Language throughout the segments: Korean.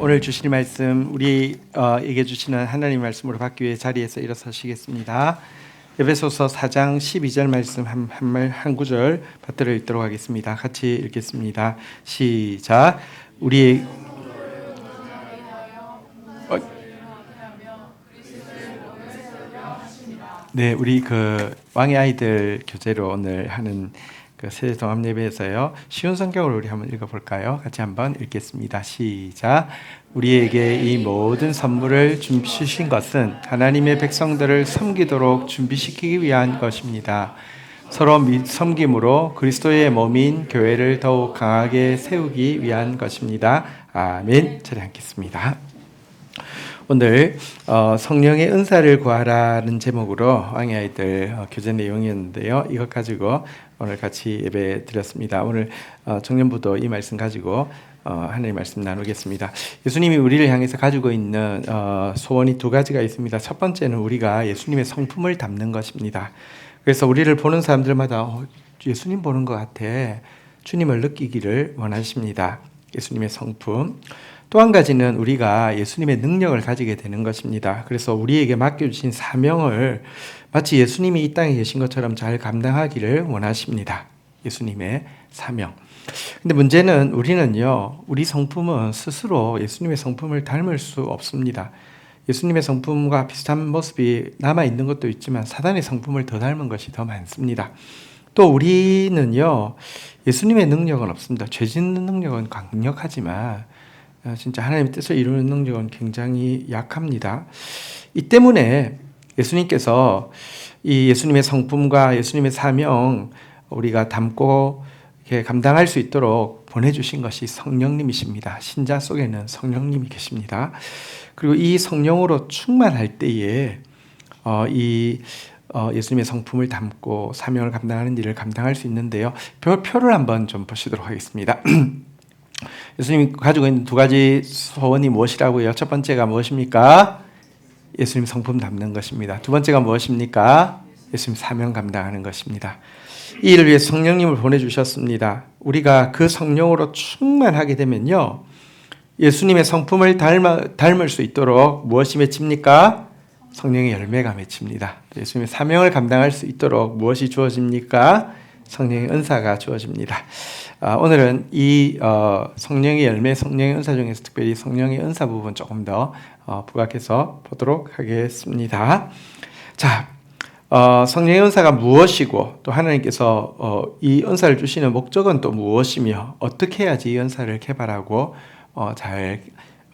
오늘 주실 말씀 우리에게 주시는 하나님 말씀으로 받기 위해 자리에서 일어서시겠습니다. 에베소서 4장 12절 말씀 한 구절 받들어 읽도록 하겠습니다. 같이 읽겠습니다. 시작. 우리 네, 우리 왕의 아이들 교재로 오늘 하는 세대 동합 예배에서요. 쉬운 성경을 우리 한번 읽어볼까요? 같이 한번 읽겠습니다. 시작. 우리에게 이 모든 선물을 주신 것은 하나님의 백성들을 섬기도록 준비시키기 위한 것입니다. 서로 섬김으로 그리스도의 몸인 교회를 더욱 강하게 세우기 위한 것입니다. 아멘. 자리 앉겠습니다. 오늘 성령의 은사를 구하라는 제목으로 왕의 아이들 교재 내용이었는데요. 이것 가지고 오늘 같이 예배 드렸습니다. 오늘 청년부도 이 말씀 가지고 하나님의 말씀 나누겠습니다. 예수님이 우리를 향해서 가지고 있는 소원이 두 가지가 있습니다. 첫 번째는 우리가 예수님의 성품을 담는 것입니다. 그래서 우리를 보는 사람들마다 예수님 보는 것 같아 주님을 느끼기를 원하십니다. 예수님의 성품. 또 한 가지는 우리가 예수님의 능력을 가지게 되는 것입니다. 그래서 우리에게 맡겨주신 사명을 마치 예수님이 이 땅에 계신 것처럼 잘 감당하기를 원하십니다. 예수님의 사명. 근데 문제는 우리는요, 우리 성품은 스스로 예수님의 성품을 닮을 수 없습니다. 예수님의 성품과 비슷한 모습이 남아있는 것도 있지만 사단의 성품을 더 닮은 것이 더 많습니다. 또 우리는요, 예수님의 능력은 없습니다. 죄 짓는 능력은 강력하지만 진짜 하나님의 뜻을 이루는 능력은 굉장히 약합니다. 이 때문에 예수님께서 이 예수님의 성품과 예수님의 사명 우리가 담고 이렇게 감당할 수 있도록 보내주신 것이 성령님이십니다. 신자 속에는 성령님이 계십니다. 그리고 이 성령으로 충만할 때에 예수님의 성품을 담고 사명을 감당하는 일을 감당할 수 있는데요. 표를 한번 좀 보시도록 하겠습니다. 예수님이 가지고 있는 두 가지 소원이 무엇이라고요? 첫 번째가 무엇입니까? 예수님 성품 담는 것입니다. 두 번째가 무엇입니까? 예수님 사명 감당하는 것입니다. 이 일을 위해 성령님을 보내주셨습니다. 우리가 그 성령으로 충만하게 되면요, 예수님의 성품을 닮을 수 있도록 무엇이 맺힙니까? 성령의 열매가 맺힙니다. 예수님의 사명을 감당할 수 있도록 무엇이 주어집니까? 성령의 은사가 주어집니다. 오늘은 이 성령의 열매, 성령의 은사 중에서 특별히 성령의 은사 부분 조금 더 부각해서 보도록 하겠습니다. 자, 성령의 은사가 무엇이고 또 하나님께서 이 은사를 주시는 목적은 또 무엇이며 어떻게 해야지 이 은사를 개발하고 잘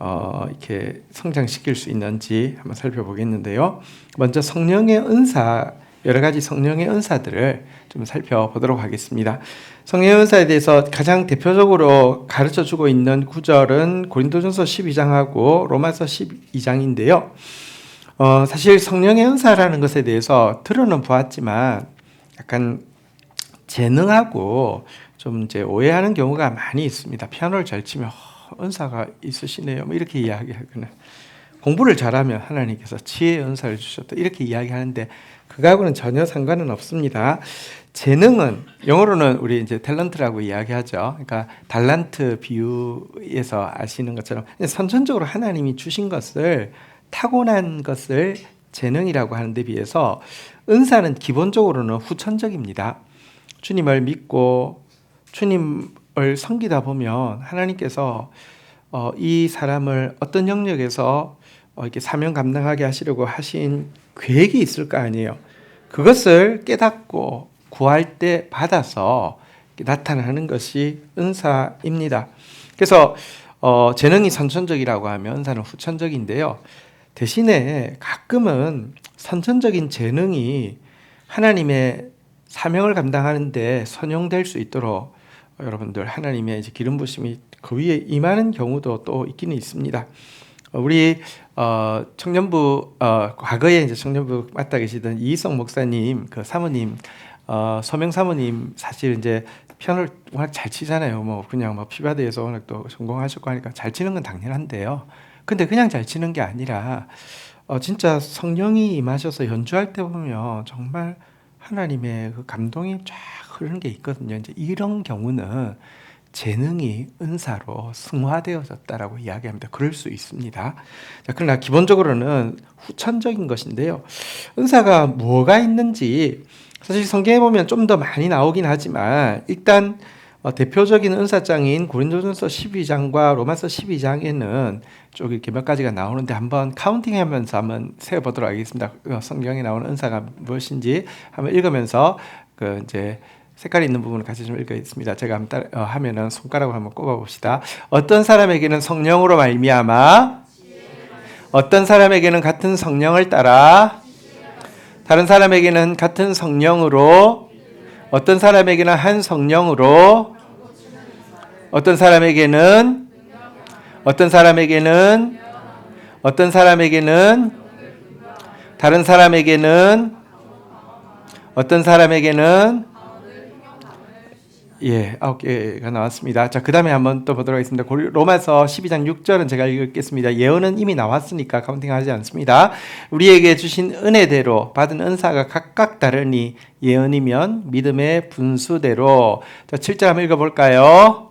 이렇게 성장시킬 수 있는지 한번 살펴보겠는데요. 먼저 성령의 은사, 여러 가지 성령의 은사들을 좀 살펴보도록 하겠습니다. 성령의 은사에 대해서 가장 대표적으로 가르쳐주고 있는 구절은 고린도전서 12장하고 로마서 12장인데요. 사실 성령의 은사라는 것에 대해서 들어는 보았지만 약간 재능하고 좀 이제 오해하는 경우가 많이 있습니다. 피아노를 잘 치면 은사가 있으시네요. 뭐 이렇게 이야기하거나 공부를 잘하면 하나님께서 지혜의 은사를 주셨다. 이렇게 이야기하는데 그거하고는 전혀 상관은 없습니다. 재능은 영어로는 우리 이제 탤런트라고 이야기하죠. 그러니까 달란트 비유에서 아시는 것처럼 선천적으로 하나님이 주신 것을 타고난 것을 재능이라고 하는 데 비해서 은사는 기본적으로는 후천적입니다. 주님을 믿고 주님을 섬기다 보면 하나님께서 이 사람을 어떤 영역에서 이렇게 사명 감당하게 하시려고 하신 계획이 있을 거 아니에요. 그것을 깨닫고 구할 때 받아서 나타나는 것이 은사입니다. 그래서 재능이 선천적이라고 하면 은사는 후천적인데요. 대신에 가끔은 선천적인 재능이 하나님의 사명을 감당하는데 선용될 수 있도록 여러분들 하나님의 이제 기름 부심이 그 위에 임하는 경우도 또 있기는 있습니다. 우리 청년부 과거에 이제 청년부 맡아 계시던 이희성 목사님 그 사모님 서명 사모님 사실 이제 피아노를 워낙 잘 치잖아요. 뭐 그냥 뭐 피바드에서 워낙 또 전공하셨고 하니까 잘 치는 건 당연한데요. 근데 그냥 잘 치는 게 아니라 진짜 성령이 임하셔서 연주할 때 보면 정말 하나님의 그 감동이 쫙 흐르는 게 있거든요. 이제 이런 경우는 재능이 은사로 승화되어졌다라고 이야기합니다. 그럴 수 있습니다. 자, 그러나 기본적으로는 후천적인 것인데요. 은사가 뭐가 있는지 사실 성경에 보면 좀 더 많이 나오긴 하지만 일단 대표적인 은사장인 고린도전서 12장과 로마서 12장에는 쭉 이렇게 몇 가지가 나오는데 한번 카운팅하면서 한번 세어보도록 하겠습니다. 성경에 나오는 은사가 무엇인지 한번 읽으면서 그 이제 색깔이 있는 부분을 같이 좀 읽겠습니다. 제가 한번 하면은 손가락으로 한번 꼽아봅시다. 어떤 사람에게는 성령으로 말미암아, 어떤 사람에게는 같은 성령을 따라, 다른 사람에게는 같은 성령으로, 어떤 사람에게는 한 성령으로, 어떤 사람에게는 어떤 사람에게는 어떤 사람에게는 다른 사람에게는 어떤 사람에게는 9개가 나왔습니다. 자, 그 다음에 한번 또 보도록 하겠습니다. 로마서 12장 6절은 제가 읽겠습니다. 예언은 이미 나왔으니까 카운팅하지 않습니다. 우리에게 주신 은혜대로 받은 은사가 각각 다르니 예언이면 믿음의 분수대로. 자, 7절 한번 읽어볼까요?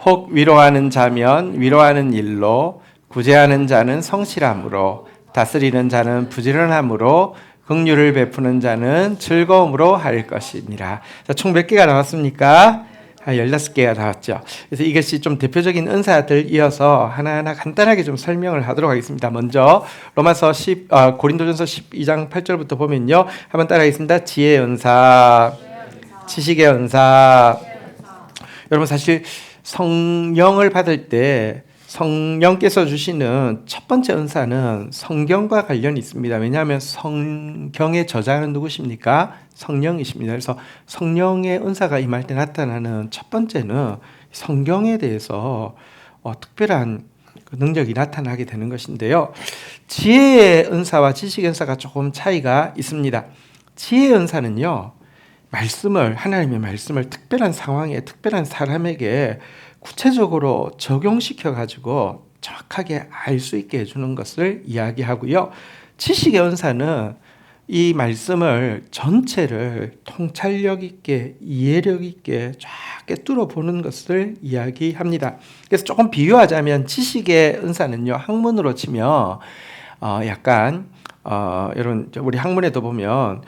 혹 위로하는 자면 위로하는 일로, 구제하는 자는 성실함으로, 다스리는 자는 부지런함으로, 긍휼을 베푸는 자는 즐거움으로 할 것이니라. 자, 총 몇 개가 나왔습니까? 16개가 나왔죠. 그래서 이것이 좀 대표적인 은사들 이어서 하나하나 간단하게 좀 설명을 하도록 하겠습니다. 먼저 고린도전서 12장 8절부터 보면요. 한번 따라하겠습니다. 지혜의 은사, 지식의 은사. 여러분 사실 성령을 받을 때 성령께서 주시는 첫 번째 은사는 성경과 관련이 있습니다. 왜냐하면 성경의 저자는 누구십니까? 성령이십니다. 그래서 성령의 은사가 임할 때 나타나는 첫 번째는 성경에 대해서 특별한 능력이 나타나게 되는 것인데요. 지혜의 은사와 지식의 은사가 조금 차이가 있습니다. 지혜의 은사는요, 하나님의 말씀을 특별한 상황에, 특별한 사람에게 구체적으로 적용시켜 가지고 정확하게 알 수 있게 해주는 것을 이야기하고요. 지식의 은사는 이 말씀을 전체를 통찰력 있게, 이해력 있게 쫙 꿰뚫어 보는 것을 이야기합니다. 그래서 조금 비유하자면 지식의 은사는요, 학문으로 치면 여러분 우리 학문에도 보면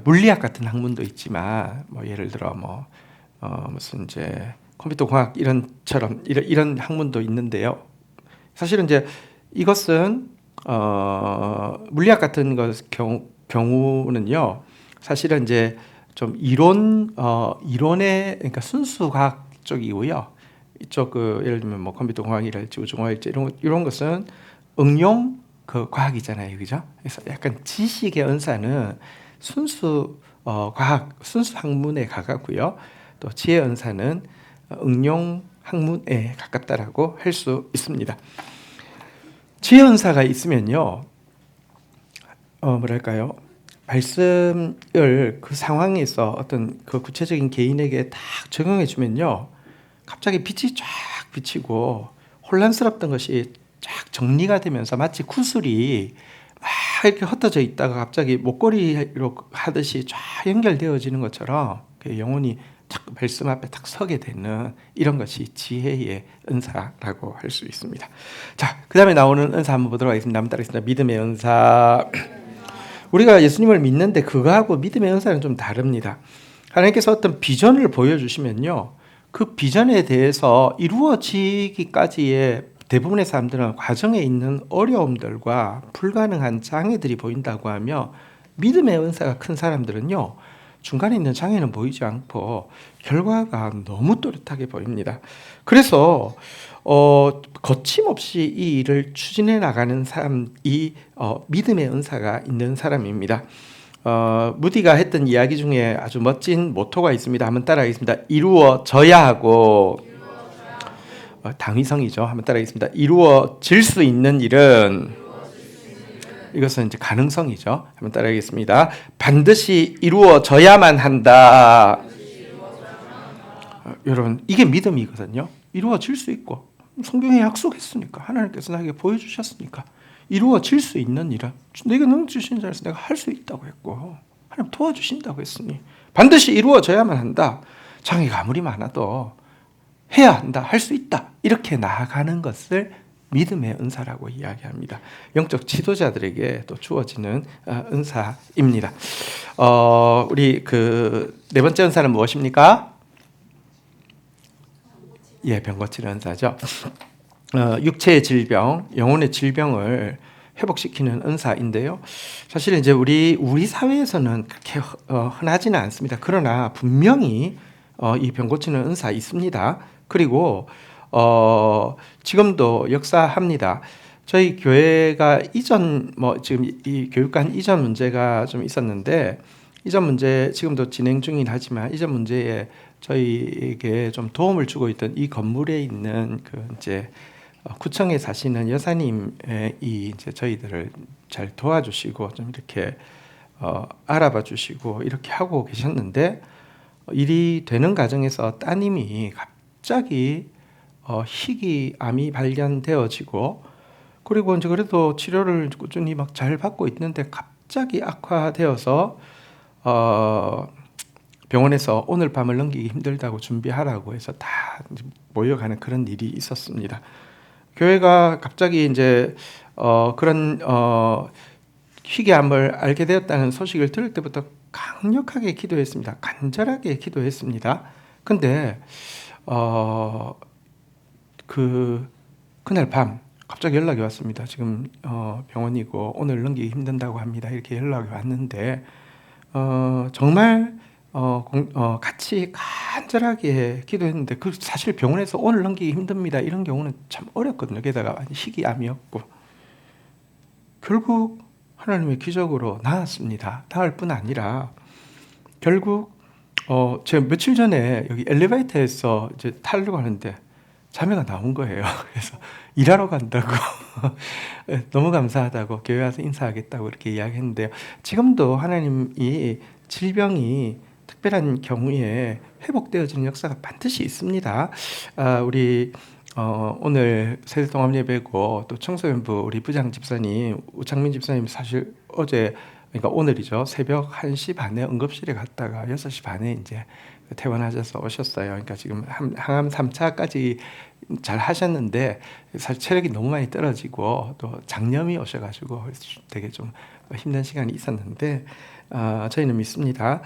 물리학 같은 학문도 있지만 예를 들어 무슨 이제 컴퓨터 공학 이런 학문도 있는데요. 사실은 이제 이것은 물리학 같은 경우는요, 사실은 이제 좀 이론의 그러니까 순수과학 쪽이고요. 이쪽 예를 들면 컴퓨터 공학이랄지 우주공학이랄지 이런 것은 응용 과학이잖아요, 그죠? 그래서 약간 지식의 은사는 순수 과학, 순수 학문에 가깝고요. 또 지혜 은사는 응용 학문에 가깝다라고 할 수 있습니다. 지혜 은사가 있으면요, 말씀을 그 상황에서 어떤 그 구체적인 개인에게 딱 적용해 주면요, 갑자기 빛이 쫙 비치고 혼란스럽던 것이 쫙 정리가 되면서 마치 구슬이 막 이렇게 흩어져 있다가 갑자기 목걸이로 하듯이 쫙 연결되어지는 것처럼 영혼이 딱 말씀 앞에 딱 서게 되는 이런 것이 지혜의 은사라고 할 수 있습니다. 자, 그 다음에 나오는 은사 한번 보도록 하겠습니다. 한번 따라하겠습니다. 믿음의 은사. 우리가 예수님을 믿는데 그거하고 믿음의 은사는 좀 다릅니다. 하나님께서 어떤 비전을 보여주시면요, 그 비전에 대해서 이루어지기까지의 대부분의 사람들은 과정에 있는 어려움들과 불가능한 장애들이 보인다고 하며, 믿음의 은사가 큰 사람들은요, 중간에 있는 장애는 보이지 않고 결과가 너무 또렷하게 보입니다. 그래서 거침없이 이 일을 추진해 나가는 사람이 믿음의 은사가 있는 사람입니다. 무디가 했던 이야기 중에 아주 멋진 모토가 있습니다. 한번 따라하겠습니다. 이루어져야 하고, 당위성이죠. 한번 따라하겠습니다. 이루어질 수 있는 일은, 이것은 이제 가능성이죠. 한번 따라하겠습니다. 반드시 이루어져야만 한다. 여러분, 이게 믿음이거든요. 이루어질 수 있고, 성경에 약속했으니까, 하나님께서 나에게 보여주셨으니까, 이루어질 수 있는 일은 내가 능력 주신 자로서 내가 할 수 있다고 했고, 하나님 도와주신다고 했으니 반드시 이루어져야만 한다. 장애가 아무리 많아도 해야 한다, 할 수 있다, 이렇게 나아가는 것을 믿음의 은사라고 이야기합니다. 영적 지도자들에게 또 주어지는 은사입니다. 우리 그 네 번째 은사는 무엇입니까? 예, 병 고치는 은사죠. 육체의 질병, 영혼의 질병을 회복시키는 은사인데요. 사실 이제 우리 사회에서는 그렇게 흔하지는 않습니다. 그러나 분명히 이 병 고치는 은사 있습니다. 그리고 지금도 역사합니다. 저희 교회가 이전 지금 이 교육관 이전 문제가 좀 있었는데, 이전 문제 지금도 진행 중이긴 하지만 이전 문제에 저희에게 좀 도움을 주고 있던 이 건물에 있는 그 이제 구청에 사시는 여사님이 이제 저희들을 잘 도와주시고 좀 이렇게 알아봐 주시고 이렇게 하고 계셨는데, 일이 되는 과정에서 따님이 갑자기 희귀암이 발견되어지고, 그리고 이제 그래도 치료를 꾸준히 막 잘 받고 있는데 갑자기 악화되어서 병원에서 오늘 밤을 넘기기 힘들다고 준비하라고 해서 다 모여가는 그런 일이 있었습니다. 교회가 갑자기 이제 그런 희귀암을 알게 되었다는 소식을 들을 때부터 강력하게 기도했습니다. 간절하게 기도했습니다. 근데 그날 밤 갑자기 연락이 왔습니다. 지금 병원이고 오늘 넘기기 힘든다고 합니다. 이렇게 연락이 왔는데 정말 같이 간절하게 기도했는데, 그 사실 병원에서 오늘 넘기기 힘듭니다 이런 경우는 참 어렵거든요. 게다가 희귀암이었고, 결국 하나님의 기적으로 나았습니다. 나을 뿐 아니라 결국 제가 며칠 전에 여기 엘리베이터에서 이제 타려고 하는데 자매가 나온 거예요. 그래서 일하러 간다고 너무 감사하다고 교회 와서 인사하겠다고 이렇게 이야기했는데요. 지금도 하나님이 질병이 특별한 경우에 회복되어지는 역사가 반드시 있습니다. 우리 오늘 세대통합 예배고 또 청소년부 우리 부장 집사님 우창민 집사님 사실 어제, 그러니까 오늘이죠, 새벽 1시 반에 응급실에 갔다가 6시 반에 이제 퇴원하셔서 오셨어요. 그러니까 지금 항암 3차까지 잘 하셨는데 사실 체력이 너무 많이 떨어지고 또 장염이 오셔가지고 되게 좀 힘든 시간이 있었는데 저희는 믿습니다.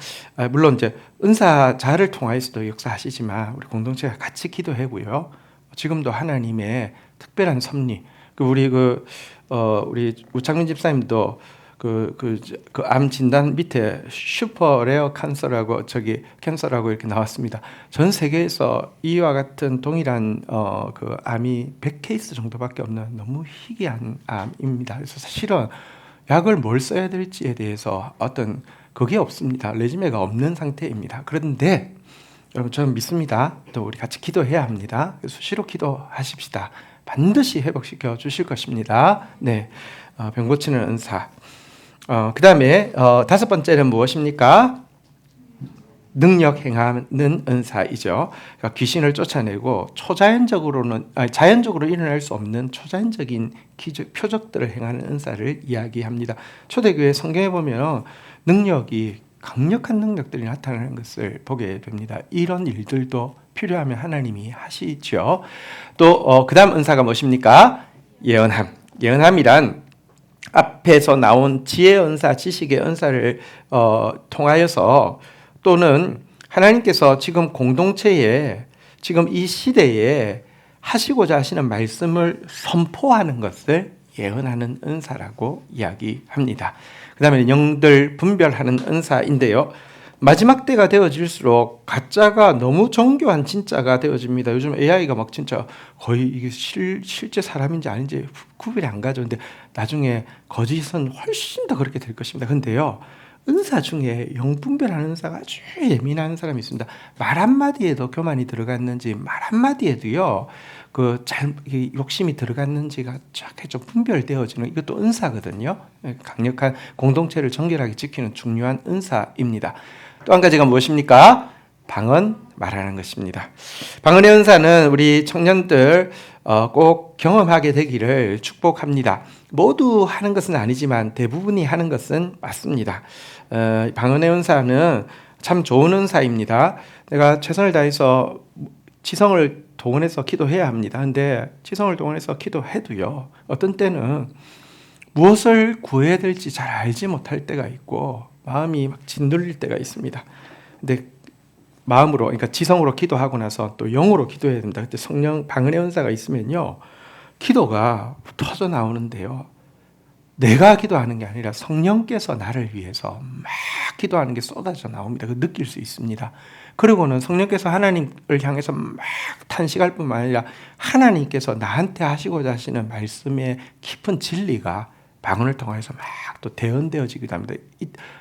물론 이제 은사자를 통하여서도 역사하시지만 우리 공동체가 같이 기도하고요. 지금도 하나님의 특별한 섭리, 우리 우창민 집사님도 암 진단 밑에 슈퍼 레어 캔서라고 캔서라고 이렇게 나왔습니다. 전 세계에서 이와 같은 동일한 그 암이 100케이스 정도밖에 없는 너무 희귀한 암입니다. 그래서 사실은 약을 뭘 써야 될지에 대해서 어떤 그게 없습니다. 레지메가 없는 상태입니다. 그런데 여러분, 저는 믿습니다. 또 우리 같이 기도해야 합니다. 수시로 기도하십시다. 반드시 회복시켜 주실 것입니다. 네, 병 고치는 은사. 그 다음에 다섯 번째는 무엇입니까? 능력 행하는 은사이죠. 그러니까 귀신을 쫓아내고 자연적으로 일어날 수 없는 초자연적인 표적들을 행하는 은사를 이야기합니다. 초대교회 성경에 보면 강력한 능력들이 나타나는 것을 보게 됩니다. 이런 일들도 필요하면 하나님이 하시죠. 또 그 다음 은사가 무엇입니까? 예언함. 예언함이란 앞에서 나온 지혜의 은사, 지식의 은사를 통하여서, 또는 하나님께서 지금 공동체에, 지금 이 시대에 하시고자 하시는 말씀을 선포하는 것을 예언하는 은사라고 이야기합니다. 그 다음에 영들 분별하는 은사인데요. 마지막 때가 되어질수록 가짜가 너무 정교한 진짜가 되어집니다. 요즘 AI가 막 진짜 거의 이게 실제 사람인지 아닌지 구별이 안 가죠. 근데 나중에 거짓은 훨씬 더 그렇게 될 것입니다. 근데요, 은사 중에 영분별하는 은사가 아주 예민한 사람이 있습니다. 말 한마디에도 교만이 들어갔는지, 말 한마디에도요, 욕심이 들어갔는지가 쫙 좀 분별되어지는, 이것도 은사거든요. 강력한 공동체를 정결하게 지키는 중요한 은사입니다. 또 한 가지가 무엇입니까? 방언 말하는 것입니다. 방언의 은사는 우리 청년들 꼭 경험하게 되기를 축복합니다. 모두 하는 것은 아니지만 대부분이 하는 것은 맞습니다. 방언의 은사는 참 좋은 은사입니다. 내가 최선을 다해서 지성을 동원해서 기도해야 합니다. 근데 지성을 동원해서 기도해도요, 어떤 때는 무엇을 구해야 될지 잘 알지 못할 때가 있고 마음이 막 짓눌릴 때가 있습니다. 근데 마음으로, 그러니까 지성으로 기도하고 나서 또 영으로 기도해야 됩니다. 그때 성령 방언의 은사가 있으면요, 기도가 터져 나오는데요, 내가 기도하는 게 아니라 성령께서 나를 위해서 막 기도하는 게 쏟아져 나옵니다. 그 느낄 수 있습니다. 그리고는 성령께서 하나님을 향해서 막 탄식할 뿐만 아니라 하나님께서 나한테 하시고자 하시는 말씀의 깊은 진리가 방언을 통해서 막 또 대언되어지기도 합니다.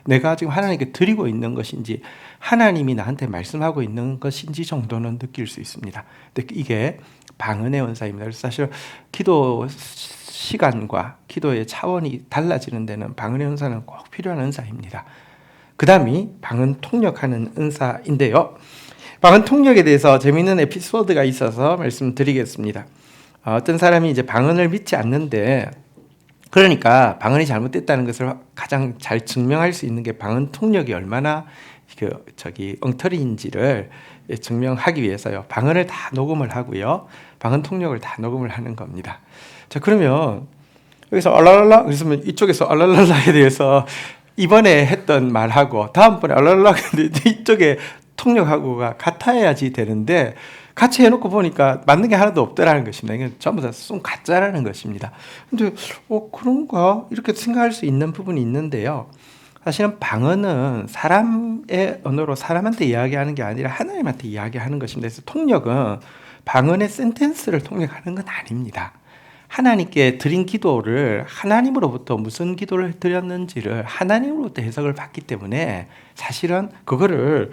내가 지금 하나님께 드리고 있는 것인지 하나님이 나한테 말씀하고 있는 것인지 정도는 느낄 수 있습니다. 근데 이게 방언의 은사입니다. 그래서 사실 기도 시간과 기도의 차원이 달라지는 데는 방언의 은사는 꼭 필요한 은사입니다. 그 다음이 방언 통역하는 은사인데요, 방언 통역에 대해서 재미있는 에피소드가 있어서 말씀드리겠습니다. 어떤 사람이 이제 방언을 믿지 않는데, 그러니까 방언이 잘못됐다는 것을 가장 잘 증명할 수 있는 게 방언 통역이 얼마나 엉터리인지를 증명하기 위해서요, 방언을 다 녹음을 하고요, 방언 통역을 다 녹음을 하는 겁니다. 자, 그러면 여기서 알랄랄라 그랬으면 이쪽에서 알랄랄라에 대해서 이번에 했던 말하고 다음번에 알랄랄라 근데 이쪽에 통역하고가 같아야지 되는데, 같이 해놓고 보니까 맞는 게 하나도 없더라는 것입니다. 이게 전부 다 쏜 가짜라는 것입니다. 근데 그런가? 이렇게 생각할 수 있는 부분이 있는데요, 사실은 방언은 사람의 언어로 사람한테 이야기하는 게 아니라 하나님한테 이야기하는 것입니다. 그래서 통역은 방언의 센텐스를 통역하는 건 아닙니다. 하나님께 드린 기도를 하나님으로부터 무슨 기도를 드렸는지를 하나님으로부터 해석을 받기 때문에 사실은 그거를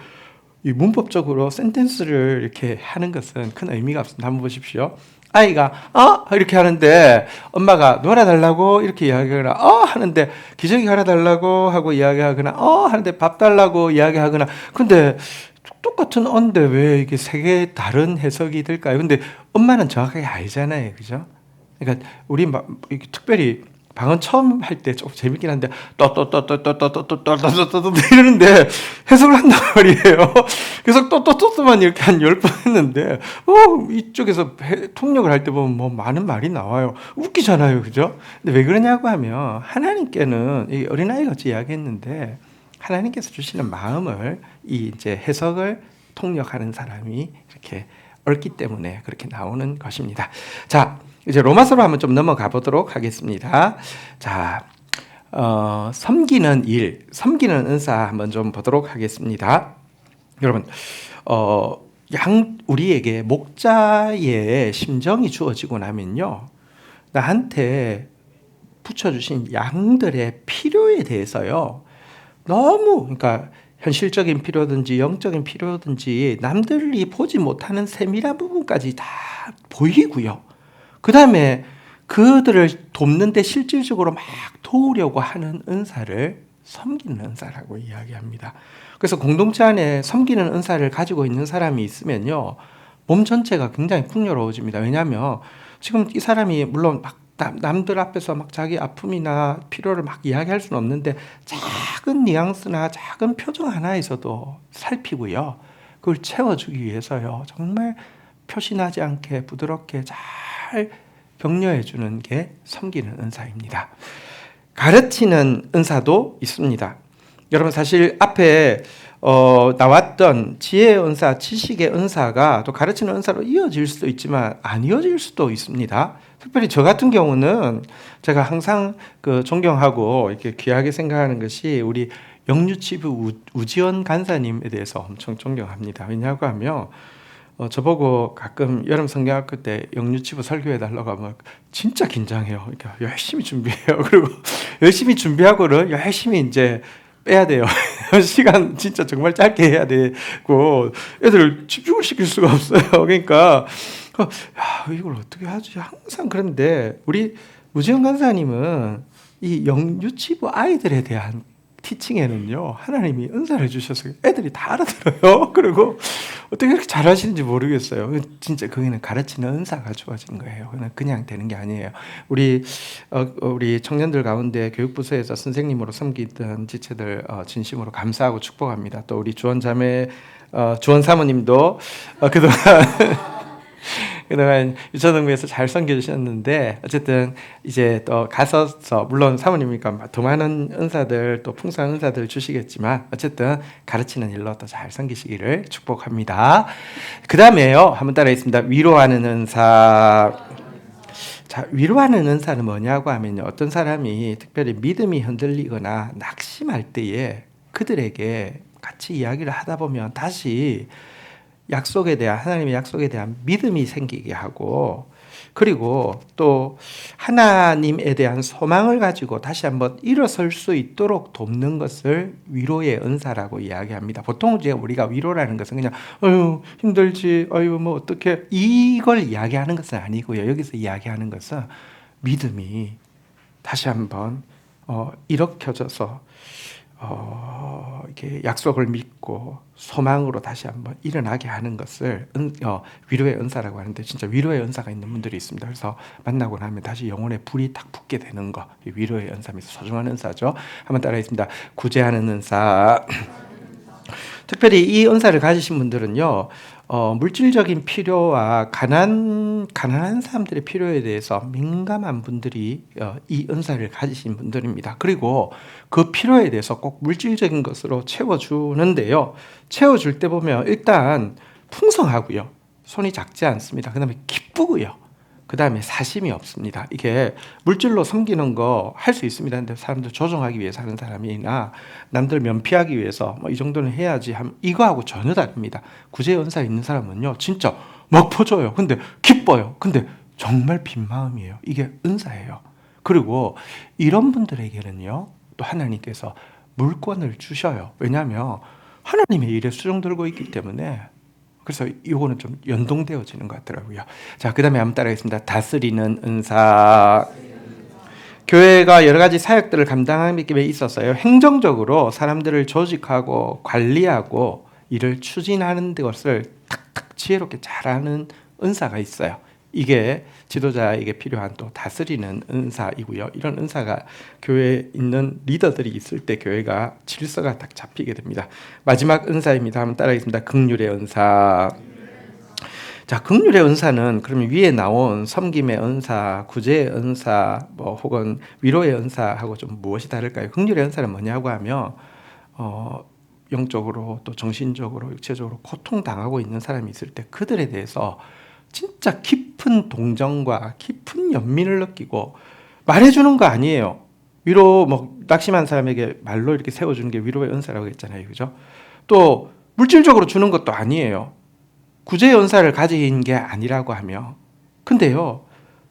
이 문법적으로 센텐스를 이렇게 하는 것은 큰 의미가 없습니다. 한번 보십시오. 아이가 이렇게 하는데 엄마가 놀아달라고 이렇게 이야기하거나 하는데 기저귀 갈아달라고 하고 이야기하거나 하는데 밥 달라고 이야기하거나, 근데 똑같은 언데 왜 이게 세 개 다른 해석이 될까요? 근데 엄마는 정확하게 알잖아요, 그죠? 그러니까 우리 특별히 방언 처음 할 때 조금 재밌긴 한데 또또또또또또또또또또 이러는데 해석을 한단 말이에요. 그래서 또또또또만 이렇게 한 10번 했는데 이쪽에서 통역을 할 때 보면 뭐 많은 말이 나와요. 웃기잖아요, 그죠? 근데 왜 그러냐고 하면 하나님께는 이 어린아이 같이 이야기했는데 하나님께서 주시는 마음을 이제 해석을 통역하는 사람이 이렇게 얽기 때문에 그렇게 나오는 것입니다. 자, 이제 로마서로 한번 좀 넘어가 보도록 하겠습니다. 자, 섬기는 일, 섬기는 은사 한번 좀 보도록 하겠습니다. 여러분, 우리에게 목자의 심정이 주어지고 나면요, 나한테 붙여주신 양들의 필요에 대해서요, 너무, 그러니까 현실적인 필요든지 영적인 필요든지 남들이 보지 못하는 세밀한 부분까지 다 보이고요. 그 다음에 그들을 돕는데 실질적으로 막 도우려고 하는 은사를 섬기는 은사라고 이야기합니다. 그래서 공동체 안에 섬기는 은사를 가지고 있는 사람이 있으면요, 몸 전체가 굉장히 풍요로워집니다. 왜냐하면 지금 이 사람이 물론 막 남들 앞에서 막 자기 아픔이나 필요를 막 이야기할 수는 없는데 작은 뉘앙스나 작은 표정 하나에서도 살피고요, 그걸 채워주기 위해서요, 정말 표시나지 않게 부드럽게 잘 격려해 주는 게 섬기는 은사입니다. 가르치는 은사도 있습니다. 여러분, 사실 앞에 나왔던 지혜의 은사, 지식의 은사가 또 가르치는 은사로 이어질 수도 있지만 안 이어질 수도 있습니다. 특별히 저 같은 경우는 제가 항상 존경하고 이렇게 귀하게 생각하는 것이 우리 영유치부 우지원 간사님에 대해서 엄청 존경합니다. 왜냐하고 하면 저보고 가끔 여름 성경학교 때 영유치부 설교해달라고 하면 진짜 긴장해요. 그러니까 열심히 준비해요. 그리고 열심히 준비하고를 열심히 이제 빼야 돼요. 시간 진짜 정말 짧게 해야 되고 애들 집중을 시킬 수가 없어요. 그러니까 이걸 어떻게 하지? 항상 그런데 우리 우지영 간사님은 이 영유치부 아이들에 대한 티칭에는요 하나님이 은사를 주셔서 애들이 다 알아들어요. 그리고 어떻게 그렇게 잘하시는지 모르겠어요. 진짜 거기는 가르치는 은사가 주어진 거예요. 그냥 되는 게 아니에요. 우리 청년들 가운데 교육부서에서 선생님으로 섬기던 지체들 진심으로 감사하고 축복합니다. 또 우리 주원자매 주원 사모님도 그동안 유초등부에서 잘 섬겨주셨는데 어쨌든 이제 또 가서 물론 사모님이니까 더 많은 은사들 또 풍성한 은사들 주시겠지만 어쨌든 가르치는 일로 또 잘 섬기시기를 축복합니다. 그 다음에요 한번 따라하겠습니다. 위로하는 은사. 자, 위로하는 은사는 뭐냐고 하면요 어떤 사람이 특별히 믿음이 흔들리거나 낙심할 때에 그들에게 같이 이야기를 하다 보면 다시 하나님의 약속에 대한 믿음이 생기게 하고 그리고 또 하나님에 대한 소망을 가지고 다시 한번 일어설 수 있도록 돕는 것을 위로의 은사라고 이야기합니다. 보통 이제 우리가 위로라는 것은 그냥 힘들지 뭐 어떻게 이걸 이야기하는 것은 아니고요. 여기서 이야기하는 것은 믿음이 다시 한번 일으켜져서 이렇게 약속을 믿고 소망으로 다시 한번 일어나게 하는 것을 위로의 은사라고 하는데 진짜 위로의 은사가 있는 분들이 있습니다. 그래서 만나고 나면 다시 영혼에 불이 탁 붙게 되는 거 위로의 은사입니다. 소중한 은사죠. 한번 따라하겠습니다. 구제하는 은사. 특별히 이 은사를 가지신 분들은요 물질적인 필요와 가난한 사람들의 필요에 대해서 민감한 분들이 이 은사를 가지신 분들입니다. 그리고 그 필요에 대해서 꼭 물질적인 것으로 채워주는데요. 채워줄 때 보면 일단 풍성하고요. 손이 작지 않습니다. 그 다음에 기쁘고요. 그 다음에 사심이 없습니다. 이게 물질로 섬기는 거 할 수 있습니다. 근데 사람들 조종하기 위해서 하는 사람이나 남들 면피하기 위해서 이 정도는 해야지 하면 이거하고 전혀 다릅니다. 구제 은사 있는 사람은요 진짜 막 퍼져요. 근데 기뻐요. 근데 정말 빈 마음이에요. 이게 은사예요. 그리고 이런 분들에게는요 또 하나님께서 물권을 주셔요. 왜냐하면 하나님의 일에 수종 들고 있기 때문에. 그래서 이거는 좀 연동되어지는 것 같더라고요. 자, 그 다음에 한번 따라하겠습니다. 다스리는 은사. 교회가 여러 가지 사역들을 감당함에 있어서요. 행정적으로 사람들을 조직하고 관리하고 일을 추진하는 것을 탁탁 지혜롭게 잘하는 은사가 있어요. 이게 지도자에게 필요한 또 다스리는 은사이고요. 이런 은사가 교회에 있는 리더들이 있을 때 교회가 질서가 딱 잡히게 됩니다. 마지막 은사입니다. 한번 따라하겠습니다. 긍휼의 은사. 자, 긍휼의 은사는 그러면 위에 나온 섬김의 은사, 구제의 은사, 혹은 위로의 은사하고 좀 무엇이 다를까요? 긍휼의 은사는 뭐냐고 하면 영적으로 또 정신적으로 육체적으로 고통당하고 있는 사람이 있을 때 그들에 대해서 진짜 깊은 동정과 깊은 연민을 느끼고 말해주는 거 아니에요. 위로 낙심한 사람에게 말로 이렇게 세워주는 게 위로의 은사라고 했잖아요. 그죠? 또 물질적으로 주는 것도 아니에요. 구제의 은사를 가진 게 아니라고 하며 근데요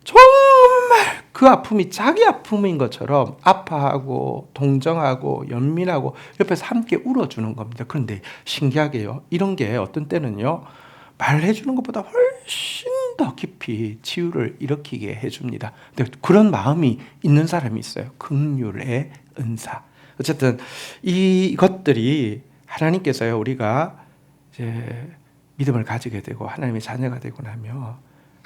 정말 그 아픔이 자기 아픔인 것처럼 아파하고 동정하고 연민하고 옆에서 함께 울어주는 겁니다. 그런데 신기하게요 이런 게 어떤 때는요 말해주는 것보다 훨씬 더 깊이 치유를 일으키게 해줍니다. 근데 그런 마음이 있는 사람이 있어요. 긍휼의 은사. 어쨌든 이것들이 하나님께서요 우리가 이제 믿음을 가지게 되고 하나님의 자녀가 되고 나면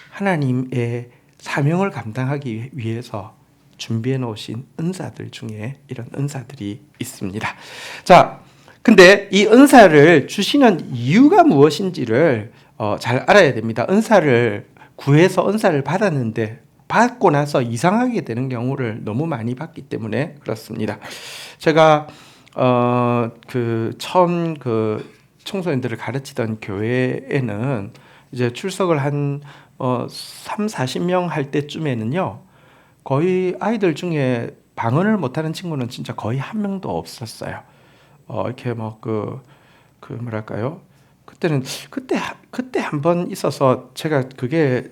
하나님의 사명을 감당하기 위해서 준비해 놓으신 은사들 중에 이런 은사들이 있습니다. 자, 근데 이 은사를 주시는 이유가 무엇인지를 잘 알아야 됩니다. 은사를 구해서 은사를 받았는데 받고 나서 이상하게 되는 경우를 너무 많이 봤기 때문에 그렇습니다. 제가 처음 청소년들을 가르치던 교회에는 이제 출석을 한 30-40명 할 때쯤에는요 거의 아이들 중에 방언을 못하는 친구는 진짜 거의 한 명도 없었어요. 이렇게 뭐랄까요? 그때 한 번 있어서 제가 그게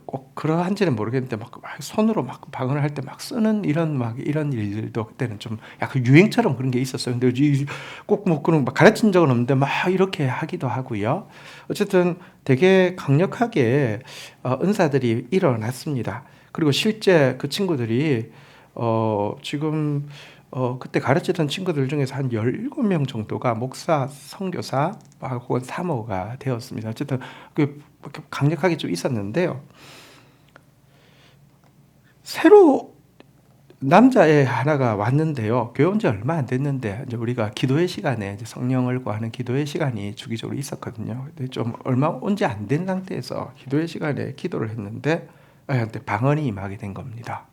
꼭 그러한지는 모르겠는데 막 손으로 막 방언을 할 때 막 쓰는 이런 일들도 그때는 좀 약간 유행처럼 그런 게 있었어요. 근데 꼭 그런 가르친 적은 없는데 막 이렇게 하기도 하고요. 어쨌든 되게 강력하게 은사들이 일어났습니다. 그리고 실제 그 친구들이 지금 그때 가르치던 친구들 중에서 한 17명 정도가 목사, 선교사 혹은 사모가 되었습니다. 어쨌든 강력하게 좀 있었는데요. 새로 남자애 하나가 왔는데요. 교회 온 지 얼마 안 됐는데 이제 우리가 기도의 시간에 이제 성령을 구하는 기도의 시간이 주기적으로 있었거든요. 근데 좀 얼마 온 지 안 된 상태에서 기도의 시간에 기도를 했는데 아이한테 방언이 임하게 된 겁니다.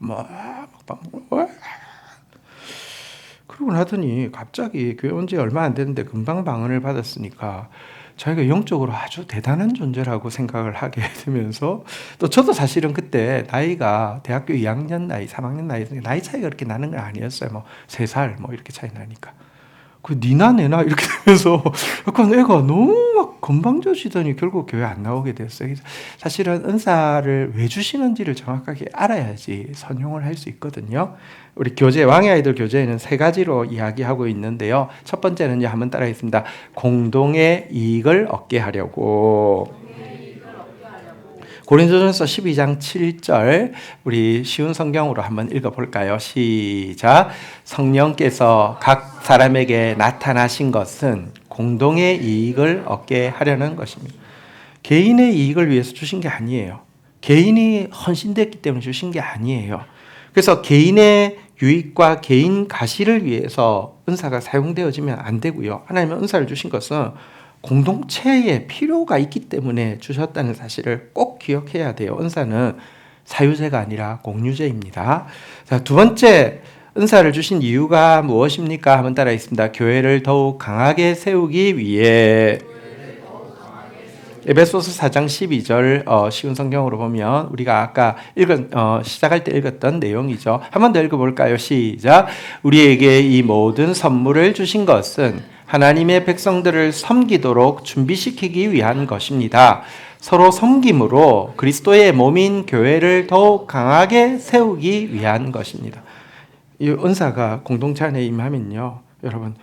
그러고 나더니 갑자기 교회 온 지 얼마 안 됐는데 금방 방언을 받았으니까 자기가 영적으로 아주 대단한 존재라고 생각을 하게 되면서 또 저도 사실은 그때 나이가 대학교 2학년 나이, 3학년 나이 차이가 그렇게 나는 건 아니었어요. 뭐 3살 뭐 이렇게 차이 나니까. 그 니나 내나 이렇게 되면서 약간 애가 너무 막 건방져지더니 결국 교회 안 나오게 됐어요. 그래서 사실은 은사를 왜 주시는지를 정확하게 알아야지 선용을 할 수 있거든요. 우리 교재, 왕의 아이들 교재에는 3가지로 이야기하고 있는데요. 첫 번째는요, 한번 따라하겠습니다. 공동의 이익을 얻게 하려고. 고린도전서 12장 7절 우리 쉬운 성경으로 한번 읽어볼까요? 시작. 성령께서 각 사람에게 나타나신 것은 공동의 이익을 얻게 하려는 것입니다. 개인의 이익을 위해서 주신 게 아니에요. 개인이 헌신됐기 때문에 주신 게 아니에요. 그래서 개인의 유익과 개인 가시를 위해서 은사가 사용되어지면 안 되고요. 하나님은 은사를 주신 것은 공동체에 필요가 있기 때문에 주셨다는 사실을 꼭 기억해야 돼요. 은사는 사유제가 아니라 공유제입니다. 자, 두 번째, 은사를 주신 이유가 무엇입니까? 한번 따라하겠습니다. 교회를 더욱 강하게 세우기 위해. 에베소서 4장 12절 쉬운 성경으로 보면 우리가 아까 시작할 때 읽었던 내용이죠. 한 번 더 읽어볼까요? 시작. 우리에게 이 모든 선물을 주신 것은 하나님의 백성들을 섬기도록 준비시키기 위한 것입니다. 서로 섬김으로 그리스도의 몸인 교회를 더욱 강하게 세우기 위한 것입니다. 이 은사가 공동체 안에 임하면요, 여러분,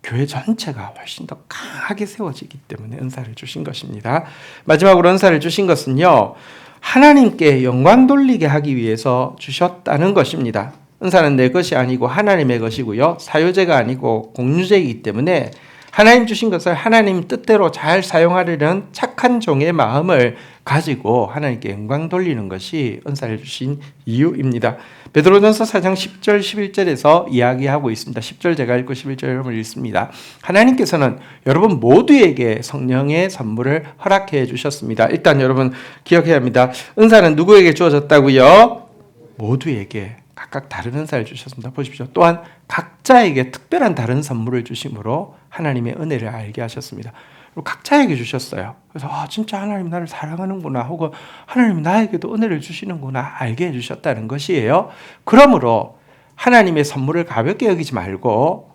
교회 전체가 훨씬 더 강하게 세워지기 때문에 은사를 주신 것입니다. 마지막으로 은사를 주신 것은요, 하나님께 영광 돌리게 하기 위해서 주셨다는 것입니다. 은사는 내 것이 아니고 하나님의 것이고요, 사유제가 아니고 공유제이기 때문에 하나님 주신 것을 하나님 뜻대로 잘 사용하려는 착한 종의 마음을 가지고 하나님께 영광 돌리는 것이 은사를 주신 이유입니다. 베드로전서 4장 10절 11절에서 이야기하고 있습니다. 10절 제가 읽고 11절 여러분 읽습니다. 하나님께서는 여러분 모두에게 성령의 선물을 허락해 주셨습니다. 일단 여러분 기억해야 합니다. 은사는 누구에게 주어졌다고요? 모두에게 각각 다른 은사를 주셨습니다. 보십시오. 또한 각자에게 특별한 다른 선물을 주심으로 하나님의 은혜를 알게 하셨습니다. 그리고 각자에게 주셨어요. 그래서 진짜 하나님 나를 사랑하는구나, 혹은 하나님 나에게도 은혜를 주시는구나 알게 해주셨다는 것이에요. 그러므로 하나님의 선물을 가볍게 여기지 말고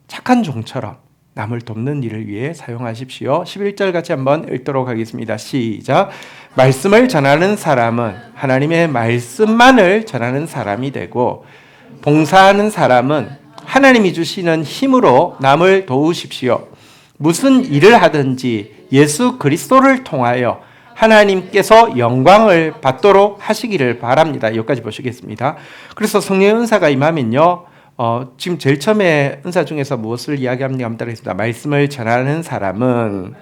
착한 종처럼 남을 돕는 일을 위해 사용하십시오. 11절 같이 한번 읽도록 하겠습니다. 시작. 말씀을 전하는 사람은 하나님의 말씀만을 전하는 사람이 되고, 봉사하는 사람은 하나님이 주시는 힘으로 남을 도우십시오. 무슨 일을 하든지 예수 그리스도를 통하여 하나님께서 영광을 받도록 하시기를 바랍니다. 여기까지 보시겠습니다. 그래서 성령의 은사가 임하면요, 지금 제일 처음에 은사 중에서 무엇을 이야기합니까? 한번 따라하겠습니다. 말씀을 전하는 사람은,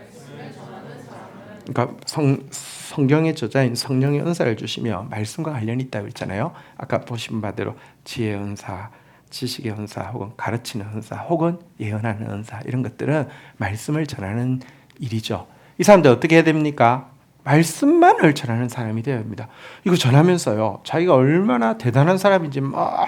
그러니까 성경의 저자인 성령의 은사를 주시며 말씀과 관련이 있다고 했잖아요. 아까 보신 바대로 지혜의 은사, 지식의 은사, 혹은 가르치는 은사, 혹은 예언하는 은사, 이런 것들은 말씀을 전하는 일이죠. 이 사람들 어떻게 해야 됩니까? 말씀만을 전하는 사람이 되어야 합니다. 이거 전하면서요, 자기가 얼마나 대단한 사람인지 막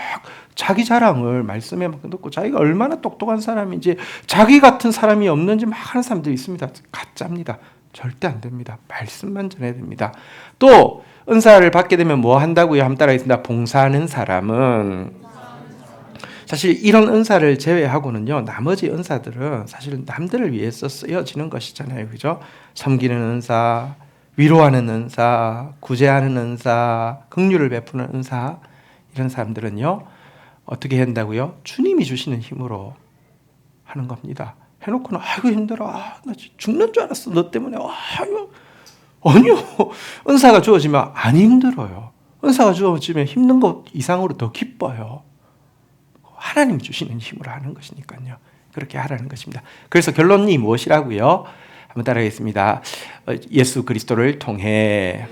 자기 자랑을 말씀에 막 넣고, 자기가 얼마나 똑똑한 사람인지, 자기 같은 사람이 없는지 막 하는 사람들이 있습니다. 가짜입니다. 절대 안 됩니다. 말씀만 전해야 됩니다. 또 은사를 받게 되면 뭐 한다고요? 한번 따라하겠습니다. 봉사하는 사람은, 사실 이런 은사를 제외하고는요, 나머지 은사들은 사실 남들을 위해서 쓰여지는 것이잖아요. 그죠? 섬기는 은사, 위로하는 은사, 구제하는 은사, 긍휼을 베푸는 은사, 이런 사람들은요, 어떻게 한다고요? 주님이 주시는 힘으로 하는 겁니다. 해놓고는 아이고 힘들어, 나 죽는 줄 알았어, 너 때문에. 아니요. 은사가 주어지면 안 힘들어요. 은사가 주어지면 힘든 것 이상으로 더 기뻐요. 하나님 주시는 힘으로 하는 것이니까요. 그렇게 하라는 것입니다. 그래서 결론이 무엇이라고요? 한번 따라하겠습니다. 예수 그리스도를 통해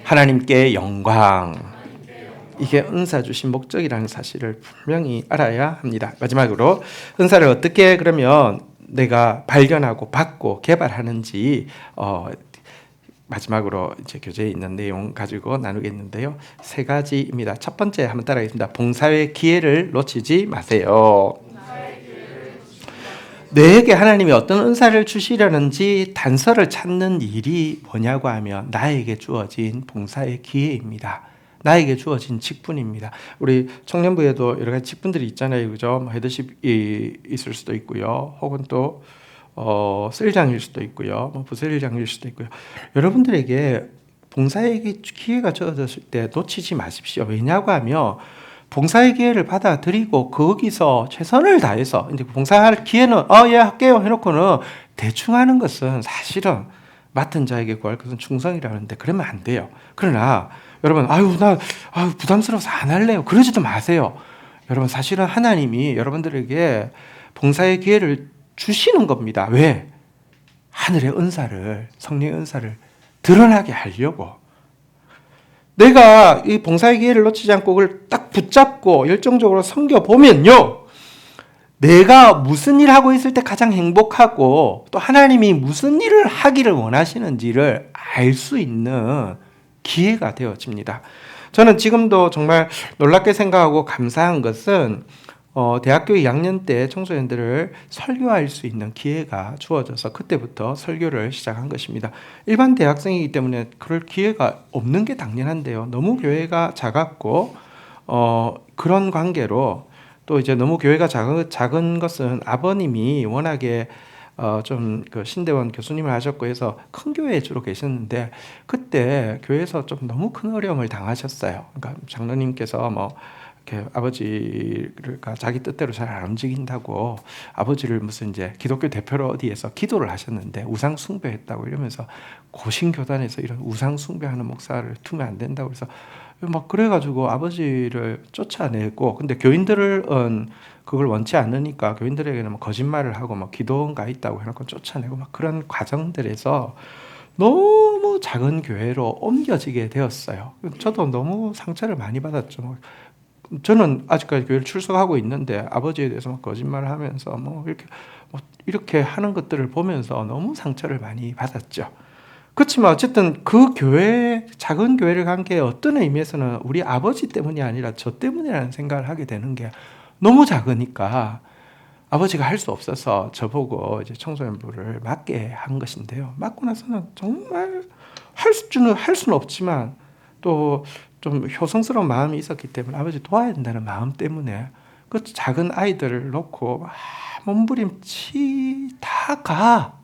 하나님께 영광. 이게 은사 주신 목적이라는 사실을 분명히 알아야 합니다. 마지막으로 은사를 어떻게 그러면 내가 발견하고 받고 개발하는지 마지막으로 이제 교재에 있는 내용 가지고 나누겠는데요. 3가지입니다. 첫 번째 한번 따라하겠습니다. 봉사의 기회를 놓치지 마세요. 내게 하나님이 어떤 은사를 주시려는지 단서를 찾는 일이 뭐냐고 하면 나에게 주어진 봉사의 기회입니다. 나에게 주어진 직분입니다. 우리 청년부에도 여러 가지 직분들이 있잖아요, 그죠? 헤드십이 있을 수도 있고요, 혹은 또 셀장일 수도 있고요, 부셀장일 수도 있고요. 여러분들에게 봉사의 기회가 주어졌을 때 놓치지 마십시오. 왜냐고 하면 봉사의 기회를 받아들이고 거기서 최선을 다해서 이제 봉사할 기회는 예 할게요 해놓고는 대충 하는 것은 사실은 맡은 자에게 구할 것은 충성이라는데 그러면 안 돼요. 그러나 여러분 나 부담스러워서 안 할래요. 그러지도 마세요. 여러분 사실은 하나님이 여러분들에게 봉사의 기회를 주시는 겁니다. 왜? 하늘의 은사를, 성령의 은사를 드러나게 하려고. 내가 이 봉사의 기회를 놓치지 않고 그걸 딱 붙잡고 열정적으로 섬겨보면요, 내가 무슨 일을 하고 있을 때 가장 행복하고 또 하나님이 무슨 일을 하기를 원하시는지를 알 수 있는 기회가 되어집니다. 저는 지금도 정말 놀랍게 생각하고 감사한 것은 대학교 2학년 때 청소년들을 설교할 수 있는 기회가 주어져서 그때부터 설교를 시작한 것입니다. 일반 대학생이기 때문에 그럴 기회가 없는 게 당연한데요. 너무 교회가 작았고 그런 관계로 또 이제 너무 교회가 작은 것은 아버님이 워낙에 좀 그 신대원 교수님을 하셨고 해서 큰 교회에 주로 계셨는데 그때 교회에서 좀 너무 큰 어려움을 당하셨어요. 그러니까 장로님께서 이렇게 아버지가 자기 뜻대로 잘 안 움직인다고 아버지를 무슨 이제 기독교 대표로 어디에서 기도를 하셨는데 우상 숭배했다고 이러면서 고신교단에서 이런 우상 숭배하는 목사를 두면 안 된다고 해서 그래가지고 아버지를 쫓아내고, 근데 교인들은 그걸 원치 않으니까 교인들에게는 거짓말을 하고 기도원가 있다고 해놓고 쫓아내고 그런 과정들에서 너무 작은 교회로 옮겨지게 되었어요. 저도 너무 상처를 많이 받았죠. 저는 아직까지 교회를 출석하고 있는데 아버지에 대해서 거짓말을 하면서 이렇게 하는 것들을 보면서 너무 상처를 많이 받았죠. 그렇지만 어쨌든 그 교회, 작은 교회를 간 게 어떤 의미에서는 우리 아버지 때문이 아니라 저 때문이라는 생각을 하게 되는 게 너무 작으니까 아버지가 할 수 없어서 저보고 이제 청소년부를 맡게 한 것인데요. 맡고 나서는 정말 할 수는 없지만 또 좀 효성스러운 마음이 있었기 때문에 아버지 도와야 된다는 마음 때문에 그 작은 아이들을 놓고 몸부림치다가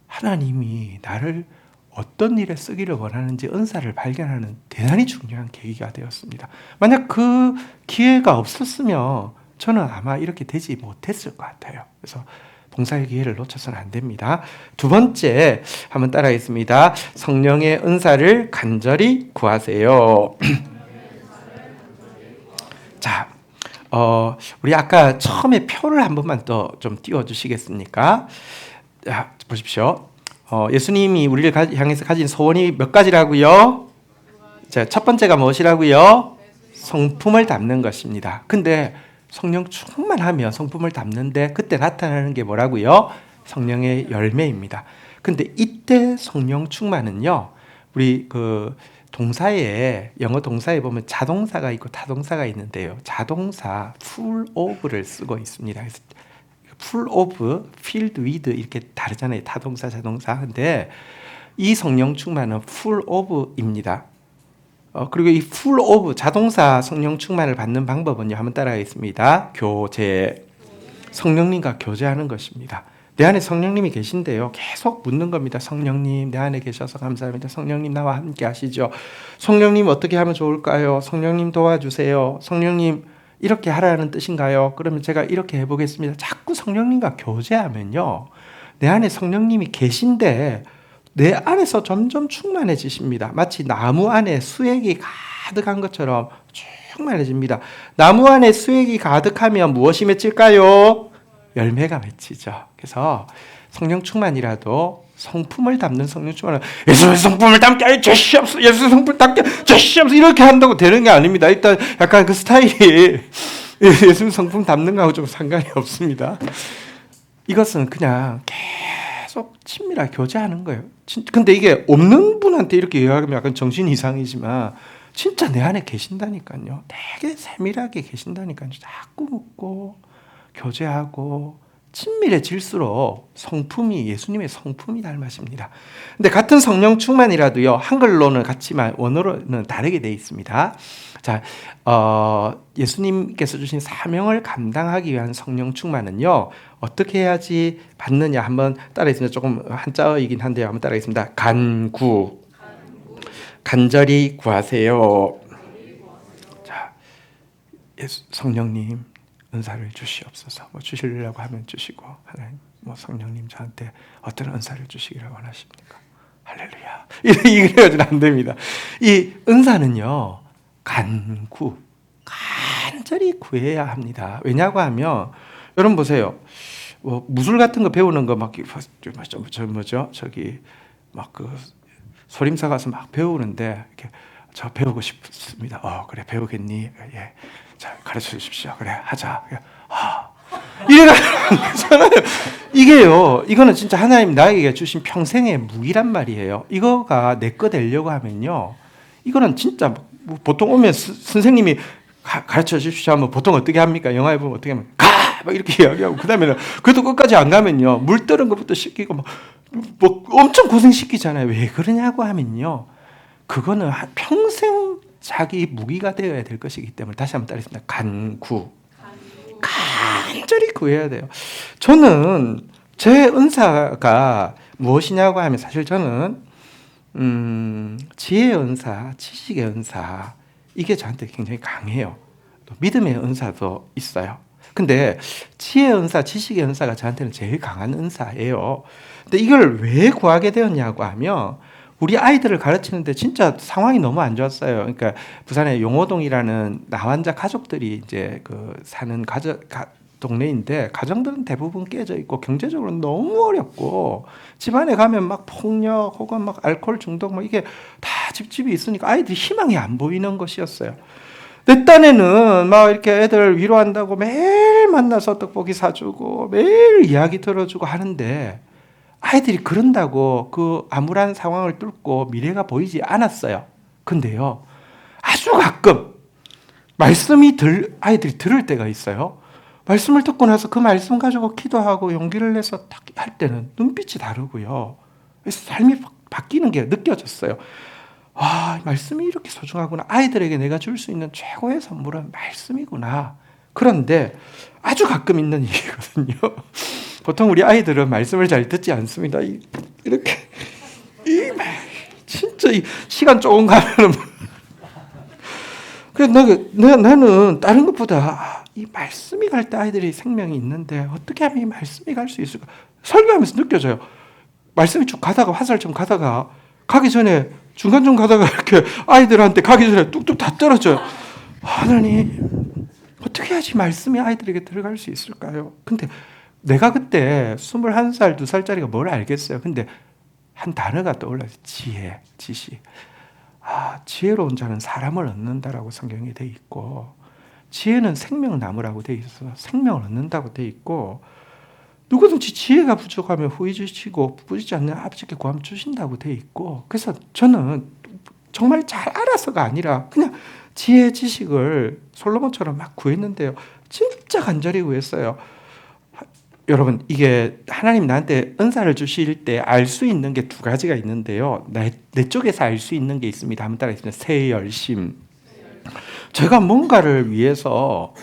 하나님이 나를 어떤 일에 쓰기를 원하는지 은사를 발견하는 대단히 중요한 계기가 되었습니다. 만약 그 기회가 없었으면 저는 아마 이렇게 되지 못했을 것 같아요. 그래서 봉사의 기회를 놓쳐서는 안 됩니다. 두 번째 한번 따라하겠습니다. 성령의 은사를 간절히 구하세요. 자, 우리 아까 처음에 표를 한 번만 더 좀 띄워주시겠습니까? 자, 보십시오. 예수님이 우리를 향해서 가진 소원이 몇 가지라고요? 자, 첫 번째가 무엇이라고요? 성품을 담는 것입니다. 근데 성령 충만하면 성품을 담는데 그때 나타나는 게 뭐라고요? 성령의 열매입니다. 근데 이때 성령 충만은요, 우리 그 동사에, 영어 동사에 보면 자동사가 있고 타동사가 있는데요. 자동사 full of를 쓰고 있습니다. 그래서 full of, filled with 이렇게 다르잖아요. 타동사, 자동사. 근데 이 성령 충만은 full of입니다. 그리고 이 full of 자동사 성령 충만을 받는 방법은요, 한번 따라하겠습니다. 교제. 성령님과 교제하는 것입니다. 내 안에 성령님이 계신데요, 계속 묻는 겁니다. 성령님, 내 안에 계셔서 감사합니다. 성령님, 나와 함께 하시죠. 성령님, 어떻게 하면 좋을까요? 성령님, 도와주세요. 성령님, 이렇게 하라는 뜻인가요? 그러면 제가 이렇게 해보겠습니다. 자꾸 성령님과 교제하면요, 내 안에 성령님이 계신데 내 안에서 점점 충만해지십니다. 마치 나무 안에 수액이 가득한 것처럼 쭉 충만해집니다. 나무 안에 수액이 가득하면 무엇이 맺힐까요? 열매가 맺히죠. 그래서 성령 충만이라도 성품을 담는 성령 충만은 예수의 성품을 담게 하여 주시옵소서, 예수의 성품을 담게 하여 주시옵소서 이렇게 한다고 되는 게 아닙니다. 일단 약간 그 스타일이 예수의 성품 담는 거하고 좀 상관이 없습니다. 이것은 그냥 계속 친밀하게 교제하는 거예요. 근데 이게 없는 분한테 이렇게 이야기하면 약간 정신 이상이지만 진짜 내 안에 계신다니까요. 되게 세밀하게 계신다니까요. 자꾸 묻고 교제하고 친밀해질수록 성품이 예수님의 성품이 닮아집니다. 근데 같은 성령 충만이라도요, 한글로는 같지만 원어로는 다르게 되어 있습니다. 자, 예수님께서 주신 사명을 감당하기 위한 성령 충만은요, 어떻게 해야지 받느냐 한번 따라했습니다. 조금 한자어이긴 한데요, 한번 따라하겠습니다. 간절히 구하세요. 자, 성령님 은사를 주시옵소서. 뭐 주시려고 하면 주시고, 하나님 뭐 성령님 저한테 어떤 은사를 주시기를 원하십니까? 할렐루야. 이래가지고는 안 됩니다. 이 은사는요, 간절히 구해야 합니다. 왜냐고 하면 여러분 보세요. 뭐 무술 같은 거 배우는 거 막 저기 막 그 소림사 가서 막 배우는데 이렇게 저 배우고 싶습니다. 그래 배우겠니? 예. 자 가르쳐 주십시오. 그래 하자. 이래가잖아요. 이게요. 이거는 진짜 하나님 나에게 주신 평생의 무기란 말이에요. 이거가 내 거 되려고 하면요. 이거는 진짜 보통 오면 선생님이 가르쳐 주십시오 하면 보통 어떻게 합니까? 영화에 보면 어떻게 하면 막 이렇게 이야기하고 그다음에는 그래도 끝까지 안 가면요. 물 뜨는 것부터 시키고 뭐 엄청 고생시키잖아요. 왜 그러냐고 하면요. 그거는 평생 자기 무기가 되어야 될 것이기 때문에 다시 한번 따르겠습니다. 간절히 구해야 돼요. 저는 제 은사가 무엇이냐고 하면 사실 저는 지혜의 은사, 지식의 은사 이게 저한테 굉장히 강해요. 또 믿음의 은사도 있어요. 근데 지혜의 은사, 지식의 은사가 저한테는 제일 강한 은사예요. 근데 이걸 왜 구하게 되었냐고 하면 우리 아이들을 가르치는데 진짜 상황이 너무 안 좋았어요. 그러니까 부산의 용호동이라는 나환자 가족들이 이제 그 사는 동네인데 가정들은 대부분 깨져 있고 경제적으로 너무 어렵고 집안에 가면 막 폭력 혹은 막 알코올 중독 뭐 이게 다 집집이 있으니까 아이들이 희망이 안 보이는 것이었어요. 내 딴에는 막 이렇게 애들 위로한다고 매일 만나서 떡볶이 사주고 매일 이야기 들어주고 하는데 아이들이 그런다고 그 암울한 상황을 뚫고 미래가 보이지 않았어요. 근데요, 아주 가끔 말씀이 아이들이 들을 때가 있어요. 말씀을 듣고 나서 그 말씀 가지고 기도하고 용기를 내서 딱 할 때는 눈빛이 다르고요. 삶이 바뀌는 게 느껴졌어요. 말씀이 이렇게 소중하구나. 아이들에게 내가 줄 수 있는 최고의 선물은 말씀이구나. 그런데 아주 가끔 있는 일이거든요. 보통 우리 아이들은 말씀을 잘 듣지 않습니다. 이렇게 진짜 시간 조금 가면은 그래서 나는 다른 것보다 이 말씀이 갈 때 아이들이 생명이 있는데 어떻게 하면 이 말씀이 갈 수 있을까? 설교하면서 느껴져요. 말씀이 쭉 가다가 화살처럼 가다가 가기 전에 중간중 가다가 이렇게 아이들한테 가기 전에 뚝뚝 다 떨어져요. 하나님 어떻게 해야지 말씀이 아이들에게 들어갈 수 있을까요? 근데 내가 그때 21살, 2살짜리가 뭘 알겠어요. 근데 한 단어가 떠올라요. 지혜, 지식. 지혜로운 자는 사람을 얻는다라고 성경에 돼 있고 지혜는 생명나무라고 돼 있어서 생명을 얻는다고 돼 있고 누구든지 지혜가 부족하면 후히 주시고 부지지 않는 아버지께 구하면 주신다고 돼 있고 그래서 저는 정말 잘 알아서가 아니라 그냥 지혜, 지식을 솔로몬처럼 막 구했는데요. 진짜 간절히 구했어요. 여러분 이게 하나님 나한테 은사를 주실 때 알 수 있는 게 두 가지가 있는데요. 내 쪽에서 알 수 있는 게 있습니다. 한번 따라하겠습니다. 새열심. 제가 뭔가를 위해서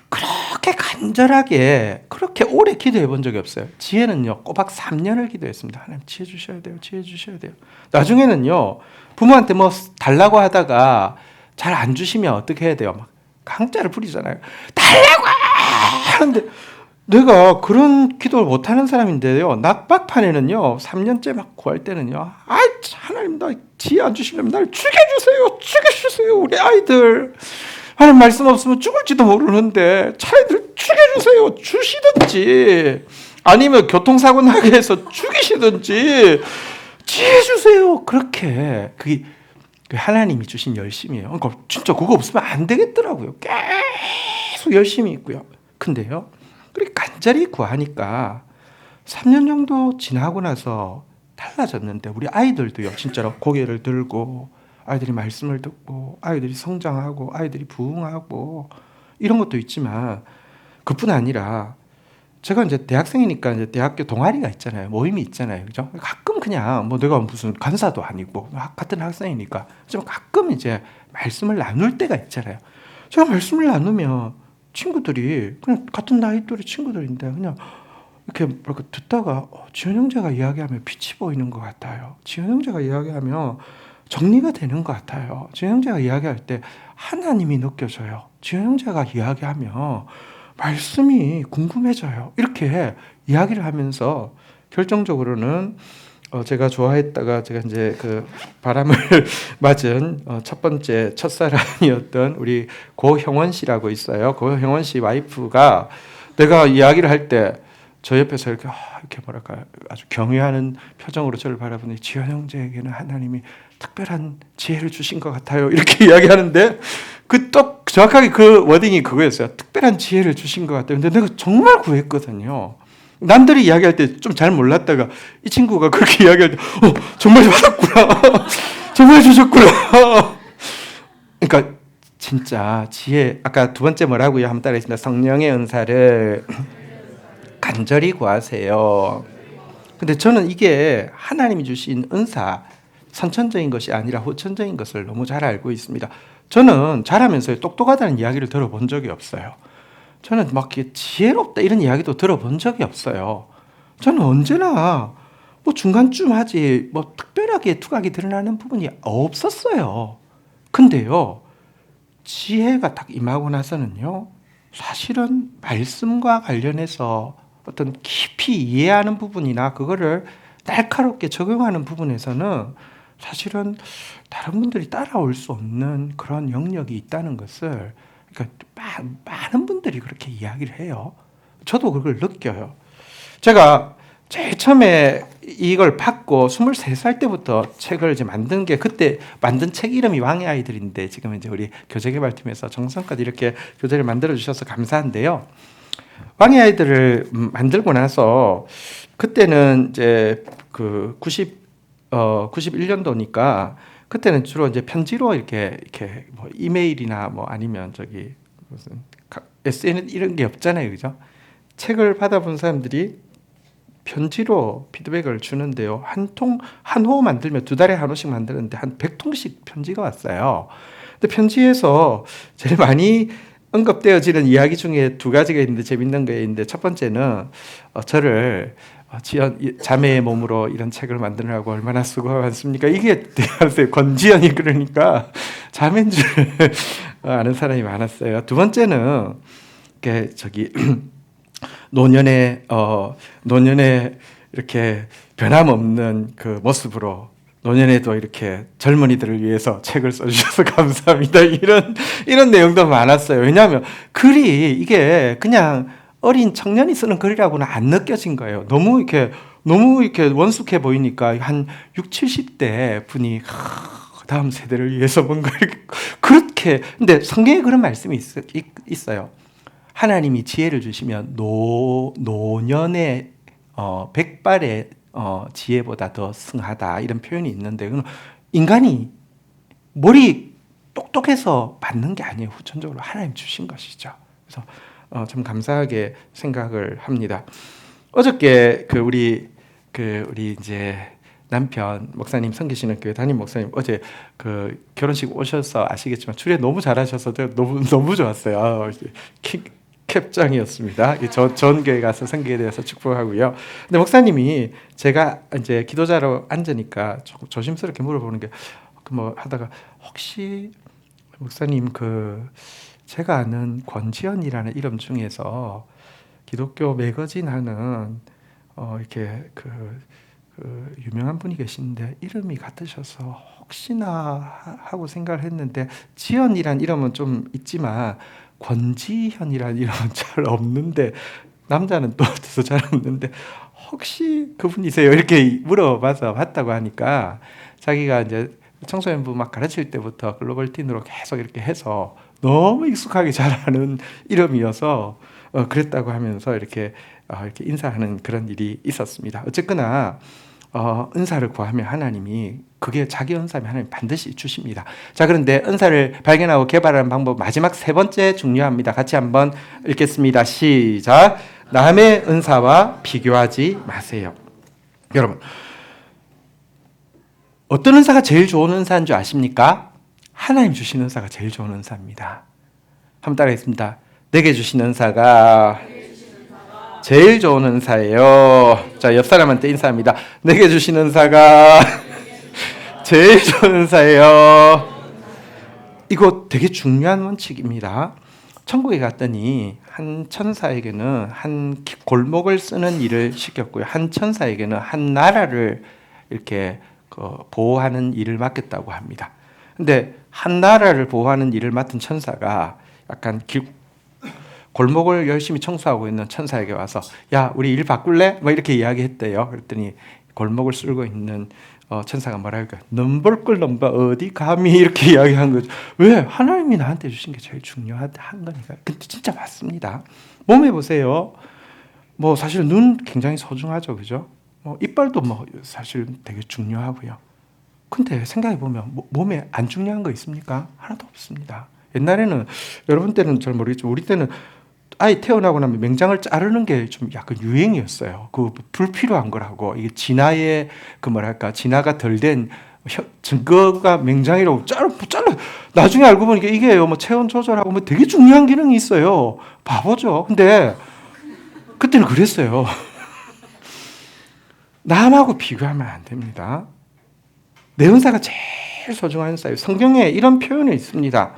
그렇게 간절하게 그렇게 오래 기도해 본 적이 없어요. 지혜는요 꼬박 3년을 기도했습니다. 하나님 지혜 주셔야 돼요. 지혜 주셔야 돼요. 나중에는요 부모한테 뭐 달라고 하다가 잘 안 주시면 어떻게 해야 돼요? 막 강짜를 부리잖아요. 달라고 하는데 내가 그런 기도를 못하는 사람인데요. 낙박판에는요. 3년째 막 구할 때는요. 하나님 나 지혜 안 주시려면 나를 죽여주세요. 죽여주세요. 우리 아이들. 하나님 말씀 없으면 죽을지도 모르는데 차라리 죽여주세요. 주시든지 아니면 교통사고 나게 해서 죽이시든지 지혜 주세요. 그렇게 그게 하나님이 주신 열심이에요. 그러니까 진짜 그거 없으면 안 되겠더라고요. 계속 열심히 있고요. 근데요, 그렇게 간절히 구하니까 3년 정도 지나고 나서 달라졌는데 우리 아이들도요, 진짜로 고개를 들고 아이들이 말씀을 듣고 아이들이 성장하고 아이들이 부흥하고 이런 것도 있지만 그뿐 아니라 제가 이제 대학생이니까 이제 대학교 동아리가 있잖아요. 모임이 있잖아요. 그죠? 가끔 그냥 뭐 내가 무슨 간사도 아니고 같은 학생이니까 좀 가끔 이제 말씀을 나눌 때가 있잖아요. 제가 말씀을 나누면 친구들이 그냥 같은 나이 또래 친구들인데 그냥 이렇게 뭐랄까 듣다가 지현 형제가 이야기하면 빛이 보이는 것 같아요. 지현 형제가 이야기하면 정리가 되는 것 같아요. 지현 형제가 이야기할 때 하나님이 느껴져요. 지현 형제가 이야기하면 말씀이 궁금해져요. 이렇게 이야기를 하면서 결정적으로는 제가 좋아했다가 제가 이제 그 바람을 맞은 첫 번째 첫사랑이었던 우리 고형원 씨라고 있어요. 고형원 씨 와이프가 내가 이야기를 할 때 저 옆에서 이렇게 뭐랄까 아주 경외하는 표정으로 저를 바라보니 지현 형제에게는 하나님이 특별한 지혜를 주신 것 같아요. 이렇게 이야기하는데 정확하게 그 워딩이 그거였어요. 특별한 지혜를 주신 것 같아요. 근데 내가 정말 구했거든요. 남들이 이야기할 때 좀 잘 몰랐다가 이 친구가 그렇게 이야기할 때 정말 받았구나. 정말 주셨구나. 그러니까 진짜 지혜, 아까 두 번째 뭐라고요? 한번 따라했습니다. 성령의 은사를 간절히 구하세요. 근데 저는 이게 하나님이 주신 은사, 선천적인 것이 아니라 후천적인 것을 너무 잘 알고 있습니다. 저는 자라면서 똑똑하다는 이야기를 들어본 적이 없어요. 저는 막 지혜롭다 이런 이야기도 들어본 적이 없어요. 저는 언제나 뭐 중간쯤 하지 뭐 특별하게 두각이 드러나는 부분이 없었어요. 근데요, 지혜가 딱 임하고 나서는요, 사실은 말씀과 관련해서 어떤 깊이 이해하는 부분이나 그거를 날카롭게 적용하는 부분에서는 사실은 다른 분들이 따라올 수 없는 그런 영역이 있다는 것을, 그러니까 많은 분들이 그렇게 이야기를 해요. 저도 그걸 느껴요. 제가 제일 처음에 이걸 받고 23살 때부터 책을 이제 만든 게, 그때 만든 책 이름이 왕의 아이들인데 지금 이제 우리 교재개발팀에서 정성껏 이렇게 교재를 만들어 주셔서 감사한데요. 왕의 아이들을 만들고 나서 그때는 이제 그 91년도니까 그때는 주로 이제 편지로 이렇게 뭐 이메일이나 뭐 아니면 저기 무슨 SNS 이런 게 없잖아요. 그죠? 책을 받아본 사람들이 편지로 피드백을 주는데요. 한 호 만들면 2달에 한 호씩 만드는데 한 100통씩 편지가 왔어요. 근데 편지에서 제일 많이 언급되어지는 이야기 중에 2가지가 있는데 재밌는 게 있는데, 첫 번째는 저를 지연 자매의 몸으로 이런 책을 만드느라고 얼마나 수고가 많습니까? 이게 대하세요. 권지연이 그러니까 자매인 줄 아는 사람이 많았어요. 두 번째는 저기 노년에 이렇게 변함없는 그 모습으로 노년에도 이렇게 젊은이들을 위해서 책을 써주셔서 감사합니다. 이런 내용도 많았어요. 왜냐하면 글이 이게 그냥 어린 청년이 쓰는 글이라고는 안 느껴진 거예요. 너무 이렇게 원숙해 보이니까 한 60, 70대 분이 다음 세대를 위해서 뭔가 이렇게 그렇게. 근데 성경에 그런 말씀이 있어요. 하나님이 지혜를 주시면 노년의 백발의 지혜보다 더 승하다, 이런 표현이 있는데, 인간이 머리 똑똑해서 받는 게 아니에요. 후천적으로 하나님 주신 것이죠. 그래서 참 감사하게 생각을 합니다. 어저께 우리 이제 남편 목사님, 섬기시는 교회 담임 목사님 어제 그 결혼식 오셔서 아시겠지만 주례 너무 잘하셔서 너무 좋았어요. 캡장이었습니다. 전 교회 가서 섬기게 되어서 축복하고요. 근데 목사님이 제가 이제 기도자로 앉으니까 조금 조심스럽게 물어보는 게, 뭐 하다가 혹시 목사님 제가 아는 권지연이라는 이름 중에서 기독교 매거진 하는 이렇게 유명한 분이 계시는데 이름이 같으셔서 혹시나 하고 생각을 했는데 지연이란 이름은 좀 있지만 권지현이란 이름은 잘 없는데 남자는 또 어디서 잘 없는데 혹시 그분이세요? 이렇게 물어봐서 봤다고 하니까 자기가 이제 청소년부 막 가르칠 때부터 글로벌 틴으로 계속 이렇게 해서 너무 익숙하게 잘하는 이름이어서 그랬다고 하면서 이렇게 인사하는 그런 일이 있었습니다. 어쨌거나 은사를 구하면 하나님이 그게 자기 은사면 하나님 반드시 주십니다. 자, 그런데 은사를 발견하고 개발하는 방법 마지막 세 번째 중요합니다. 같이 한번 읽겠습니다. 시작. 남의 은사와 비교하지 마세요. 여러분, 어떤 은사가 제일 좋은 은사인 줄 아십니까? 하나님 주신 은사가 제일 좋은 은사입니다. 한번 따라하겠습니다. 내게 주신 은사가 제일 좋은 은사예요. 자, 옆 사람한테 인사합니다. 내게 주신 은사가 제일 좋은 은사예요. 이거 되게 중요한 원칙입니다. 천국에 갔더니 한 천사에게는 한 골목을 쓰는 일을 시켰고요. 한 천사에게는 한 나라를 이렇게 보호하는 일을 맡겼다고 합니다. 근데 한 나라를 보호하는 일을 맡은 천사가 약간 골목을 열심히 청소하고 있는 천사에게 와서 야, 우리 일 바꿀래? 뭐 이렇게 이야기했대요. 그랬더니 골목을 쓸고 있는 천사가 뭐랄까, 넘볼 걸 넘봐 어디 감히 이렇게 이야기한 거죠. 왜? 하나님이 나한테 주신 게 제일 중요한 거니까. 근데 진짜 맞습니다. 몸에 보세요. 뭐 사실 눈 굉장히 소중하죠, 그죠? 이빨도 뭐 사실 되게 중요하고요. 근데 생각해 보면 몸에 안 중요한 거 있습니까? 하나도 없습니다. 옛날에는 여러분 때는 잘 모르겠지만 우리 때는 아이 태어나고 나면 맹장을 자르는 게 좀 약간 유행이었어요. 그 불필요한 거라고. 이게 진화의 진화가 덜 된 증거가 맹장이라고 잘라. 나중에 알고 보니까 이게요, 뭐 체온 조절하고 뭐 되게 중요한 기능이 있어요. 바보죠. 근데 그때는 그랬어요. 남하고 비교하면 안 됩니다. 내 은사가 제일 소중한 은사예요. 성경에 이런 표현이 있습니다.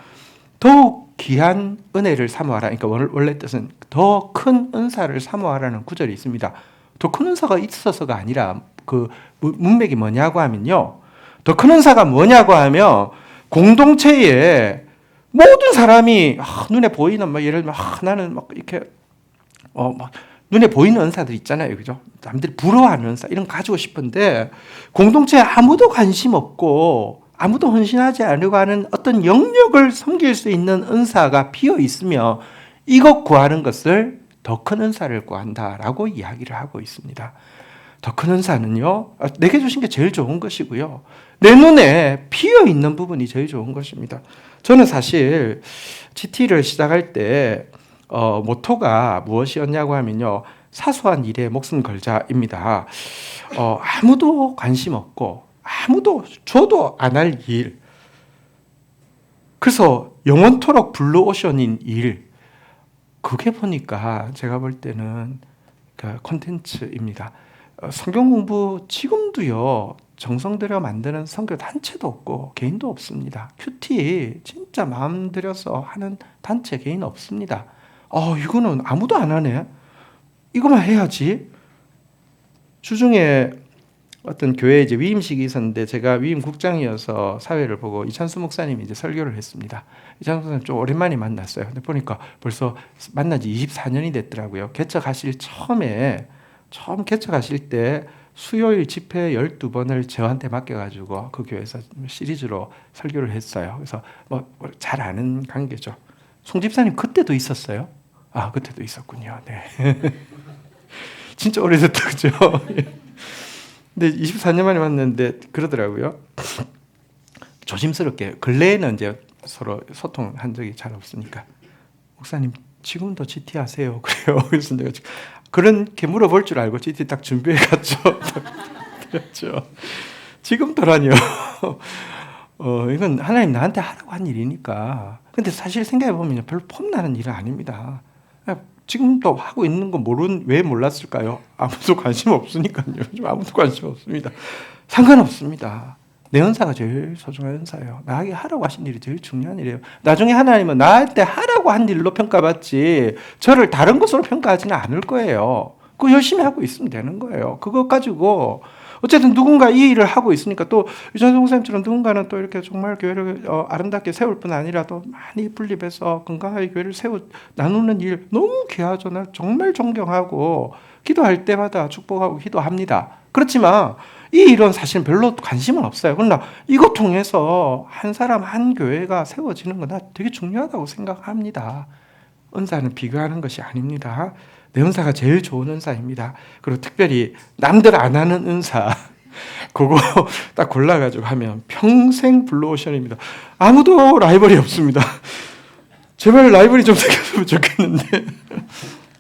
더욱 귀한 은혜를 사모하라. 그러니까 원래 뜻은 더 큰 은사를 사모하라는 구절이 있습니다. 더 큰 은사가 있어서가 아니라 그 문맥이 뭐냐고 하면요. 더 큰 은사가 뭐냐고 하면 공동체에 모든 사람이 눈에 보이는 예를 들면 나는 이렇게 눈에 보이는 은사들 있잖아요. 그죠? 남들이 부러워하는 은사 이런 거 가지고 싶은데 공동체에 아무도 관심 없고 아무도 헌신하지 않으려고 하는 어떤 영역을 섬길 수 있는 은사가 비어 있으며 이것 구하는 것을 더 큰 은사를 구한다라고 이야기를 하고 있습니다. 더 큰 은사는요, 내게 주신 게 제일 좋은 것이고요. 내 눈에 비어 있는 부분이 제일 좋은 것입니다. 저는 사실 GT를 시작할 때 모토가 무엇이었냐고 하면요, 사소한 일에 목숨 걸자입니다. 아무도 관심 없고 아무도 줘도 안 할 일. 그래서 영원토록 블루오션인 일. 그게 보니까 제가 볼 때는 그 콘텐츠입니다. 성경 공부 지금도요, 정성 들여 만드는 선교 단체도 없고 개인도 없습니다. 큐티 진짜 마음 들여서 하는 단체 개인 없습니다. 이거는 아무도 안 하네. 이거만 해야지. 주중에 어떤 교회에 이제 위임식이 있었는데 제가 위임국장이어서 사회를 보고 이찬수 목사님이 이제 설교를 했습니다. 이찬수 목사님 좀 오랜만에 만났어요. 근데 보니까 벌써 만난 지 24년이 됐더라고요. 처음 개척하실 때 수요일 집회 12번을 저한테 맡겨가지고 그 교회에서 시리즈로 설교를 했어요. 그래서 잘 아는 관계죠. 송 집사님 그때도 있었어요? 그때도 있었군요. 네. 진짜 오래됐다, 그죠? 근데 24년 만에 만났는데 그러더라고요. 조심스럽게 근래에는 이제 서로 소통한 적이 잘 없으니까 목사님 지금도 GT 하세요? 그래요. 그래서 내가 그렇게 물어볼 줄 알고 GT 딱 준비해 갔죠. 그렇죠. 지금도라뇨. 이건 하나님 나한테 하라고 한 일이니까. 근데 사실 생각해 보면 별로 폼나는 일은 아닙니다. 지금도 하고 있는 거 왜 몰랐을까요? 아무도 관심 없으니까요. 요즘 아무도 관심 없습니다. 상관없습니다. 내 은사가 제일 소중한 은사예요. 나에게 하라고 하신 일이 제일 중요한 일이에요. 나중에 하나님은 나한테 하라고 한 일로 평가받지 저를 다른 것으로 평가하지는 않을 거예요. 그거 열심히 하고 있으면 되는 거예요. 그것 가지고 어쨌든 누군가 이 일을 하고 있으니까 또 유찬성 목사님처럼 누군가는 또 이렇게 정말 교회를 아름답게 세울 뿐 아니라 또 많이 분립해서 건강하게 교회를 나누는 일 너무 귀하죠. 나 정말 존경하고 기도할 때마다 축복하고 기도합니다. 그렇지만 이 일은 사실 별로 관심은 없어요. 그러나 이거 통해서 한 사람 한 교회가 세워지는 건 나 되게 중요하다고 생각합니다. 은사는 비교하는 것이 아닙니다. 내 은사가 제일 좋은 은사입니다. 그리고 특별히 남들 안 하는 은사 그거 딱 골라가지고 하면 평생 블루오션입니다. 아무도 라이벌이 없습니다. 제발 라이벌이 좀 생겼으면 좋겠는데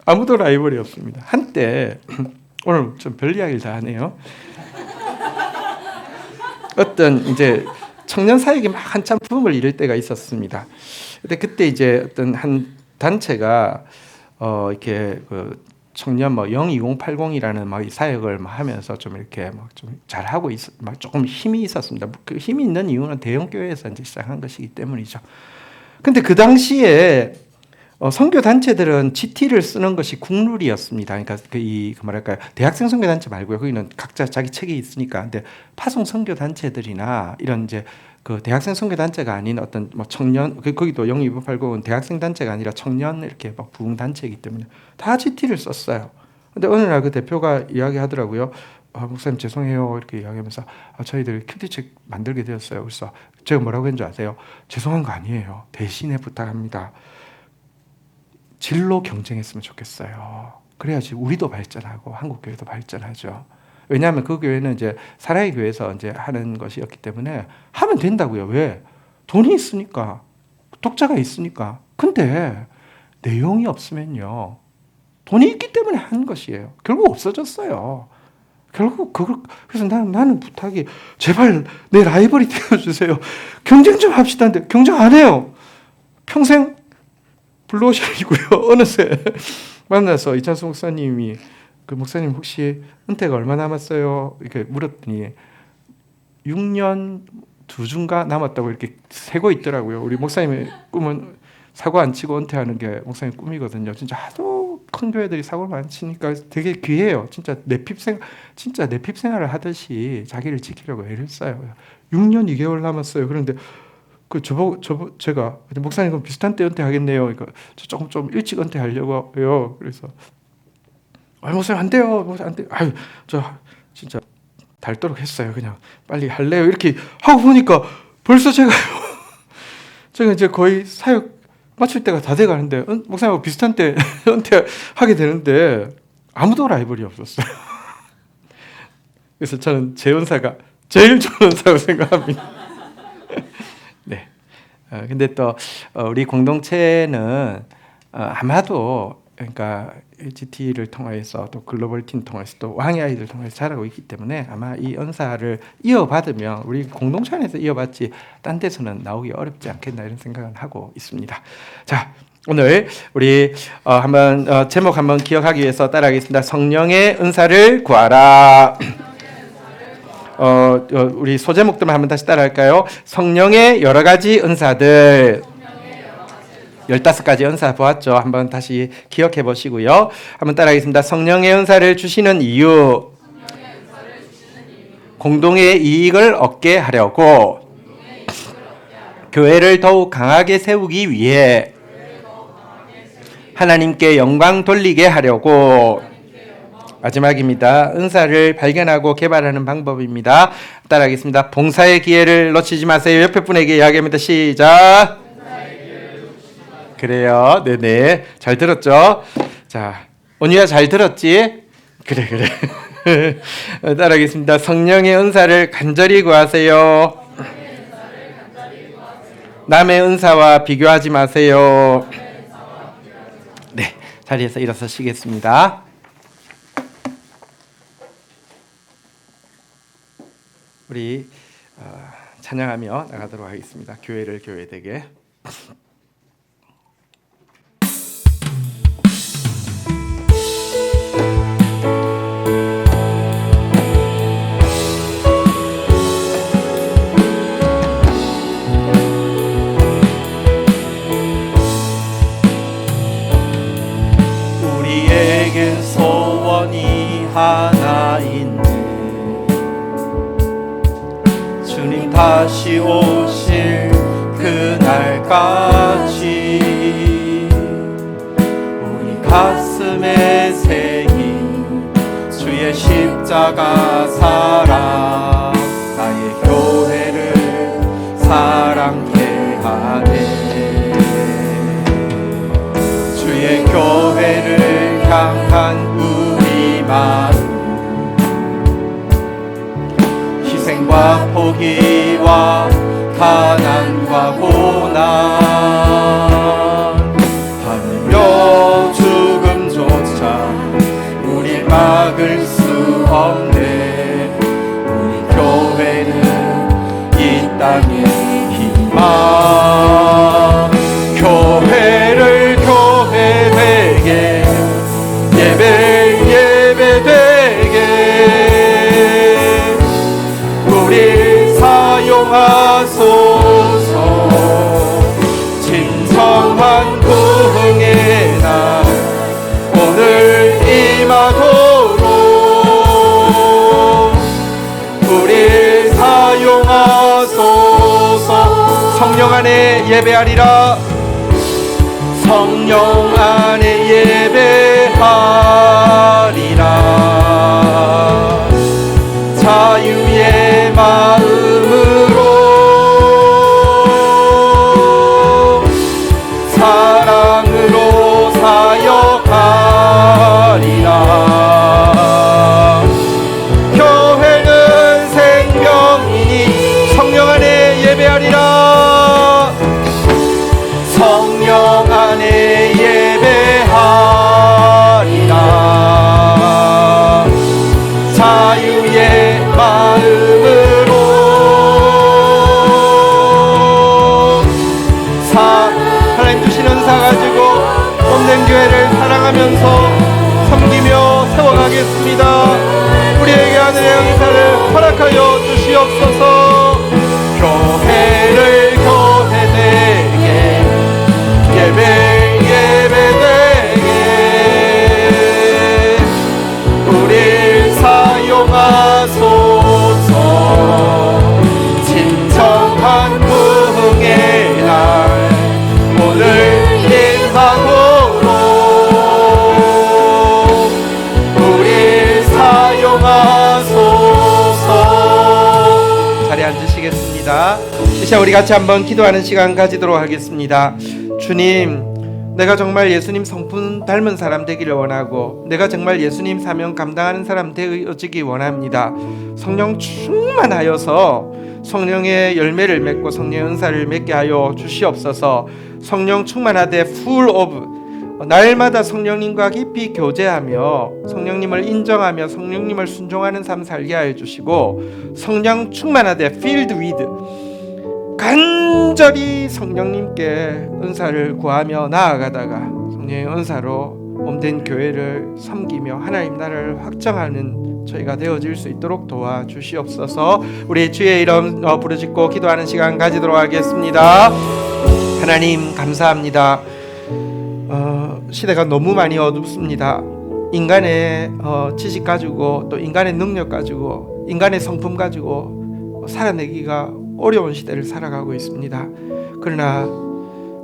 아무도 라이벌이 없습니다. 한때 오늘 좀 별 이야기를 다 하네요. 어떤 이제 청년 사역이 막 한참 붐을 이룰 때가 있었습니다. 근데 그때 이제 어떤 한 단체가 이렇게 그 청년 02080이라는 막 이 사역을 막 하면서 좀 이렇게 막 좀 잘하고 막 조금 힘이 있었습니다. 그 힘이 있는 이유는 대형 교회에서 이제 시작한 것이기 때문이죠. 근데 그 당시에 선교 단체들은 GT를 쓰는 것이 국룰이었습니다. 그러니까 그 뭐랄까요, 대학생 선교 단체 말고요. 거기는 각자 자기 책이 있으니까. 근데 파송 선교 단체들이나 이런 이제 그 대학생 선교 단체가 아닌 어떤 뭐 청년, 거기도 02580은 대학생 단체가 아니라 청년 이렇게 막 부흥 단체이기 때문에 다 GT를 썼어요. 근데 어느 날 그 대표가 이야기하더라고요. 목사님 죄송해요 이렇게 이야기하면서 저희들 큐티책 만들게 되었어요. 그래서 제가 뭐라고 했는지 아세요? 죄송한 거 아니에요. 대신에 부탁합니다. 질로 경쟁했으면 좋겠어요. 그래야지 우리도 발전하고 한국 교회도 발전하죠. 왜냐하면 그 교회는 이제 사랑의 교회에서 이제 하는 것이었기 때문에 하면 된다고요. 왜? 돈이 있으니까, 독자가 있으니까. 근데 내용이 없으면요, 돈이 있기 때문에 한 것이에요. 결국 없어졌어요. 결국 그래서 나는 부탁이 제발 내 라이벌이 되어주세요. 경쟁 좀 합시다. 근데 경쟁 안 해요. 평생 블루오션이고요. 어느새 만나서 이찬수 목사님이 그 목사님 혹시 은퇴가 얼마 남았어요? 이렇게 물었더니 6년 2주인가 남았다고 이렇게 세고 있더라고요. 우리 목사님의 꿈은 사고 안 치고 은퇴하는 게 목사님 꿈이거든요. 진짜 하도 큰 교회들이 사고를 많이 치니까 되게 귀해요. 진짜 내핍 생활을 하듯이 자기를 지키려고 애를 써요. 6년 2개월 남았어요. 그런데 제가 목사님 그럼 비슷한 때 은퇴하겠네요. 그러니까 조금 좀 일찍 은퇴하려고요. 그래서 목사님 안 돼요. 목사님 안 돼요. 저 진짜 닳도록 했어요. 그냥 빨리 할래요. 이렇게 하고 보니까 벌써 제가 이제 거의 사역 마칠 때가 다 돼가는데 목사님하고 비슷한 때 은퇴하게 되는데 아무도 라이벌이 없었어요. 그래서 저는 제 은사가 제일 좋은 은사라고 생각합니다. 네. 근데 또 우리 공동체는 아마도 그러니까 GT를 통해서 또 글로벌 팀 통해서 또 왕의 아이들 통해서 자라고 있기 때문에 아마 이 은사를 이어받으면 우리 공동체 안에서 이어받지 딴 데서는 나오기 어렵지 않겠나 이런 생각을 하고 있습니다. 자, 오늘 우리 한번 제목 한번 기억하기 위해서 따라하겠습니다. 성령의 은사를 구하라. 우리 소제목들만 한번 다시 따라할까요? 성령의 여러 가지 은사들. 15가지 은사 보았죠? 한번 다시 기억해 보시고요. 한번 따라하겠습니다. 성령의 은사를 주시는 이유. 공동의 이익을 얻게 하려고. 교회를 더욱 강하게 세우기 위해. 하나님께 영광 돌리게 하려고. 마지막입니다. 은사를 발견하고 개발하는 방법입니다. 따라하겠습니다. 봉사의 기회를 놓치지 마세요. 옆에 분에게 이야기합니다. 시작. 그래요. 네네. 잘 들었죠? 자, 언니야 잘 들었지? 그래. 따라하겠습니다. 성령의 은사를 간절히 구하세요. 남의 은사와 비교하지 마세요. 네, 자리에서 일어서시겠습니다. 우리 찬양하며 나가도록 하겠습니다. 교회를 교회되게. 우리에겐 소원이 하나 있네. 다시 오실 그날까지 우리 가슴에 새긴 주의 십자가 사랑 나의 교회를 사랑케 하네. 주의 교회를 향한 우리 마음 희생과 포기와 가난과 고난 하며 죽음조차 우릴 막을 수 없네. 우리 교회는 이 땅의 희망. 교회를 교회되게 예배되게 우리 사용하소서. 진정한 부흥의 날 오늘 임하도록 우리 사용하소서. 성령 안에 예배하리라. 성령 안에 예배하리라. 자유의 마음으로 사랑으로 사역하리라. 교회는 생명이니 성령 안에 예배하리라. 성령 안에 예배하리라. 자유의 마음으로 하나님 주신 은사 가지고 몸된 교회를 사랑하면서 섬기며 세워가겠습니다. 우리에게 하늘의 은사를 허락하여 주시옵소서. 교회를 교회되게 예배되게 우릴 사용하소서. 진정한 부흥의 날 오늘 임하도록 우릴 사용하소서. 자리에 앉으시겠습니다. 이제 우리 같이 한번 기도하는 시간 가지도록 하겠습니다. 주님, 내가 정말 예수님 성품 닮은 사람 되기를 원하고 내가 정말 예수님 사명 감당하는 사람 되어지기 원합니다. 성령 충만하여서 성령의 열매를 맺고 성령의 은사를 맺게 하여 주시옵소서. 성령 충만하되 full of 날마다 성령님과 깊이 교제하며 성령님을 인정하며 성령님을 순종하는 삶 살게 하여 주시고 성령 충만하되 filled with 간절히 성령님께 은사를 구하며 나아가다가 성령의 은사로 몸된 교회를 섬기며 하나님 나라를 확정하는 저희가 되어질 수 있도록 도와주시옵소서. 우리 주의 이름 부르짖고 기도하는 시간 가지도록 하겠습니다. 하나님 감사합니다. 시대가 너무 많이 어둡습니다. 인간의 지식 가지고 또 인간의 능력 가지고 인간의 성품 가지고 살아내기가 어려운 시대를 살아가고 있습니다. 그러나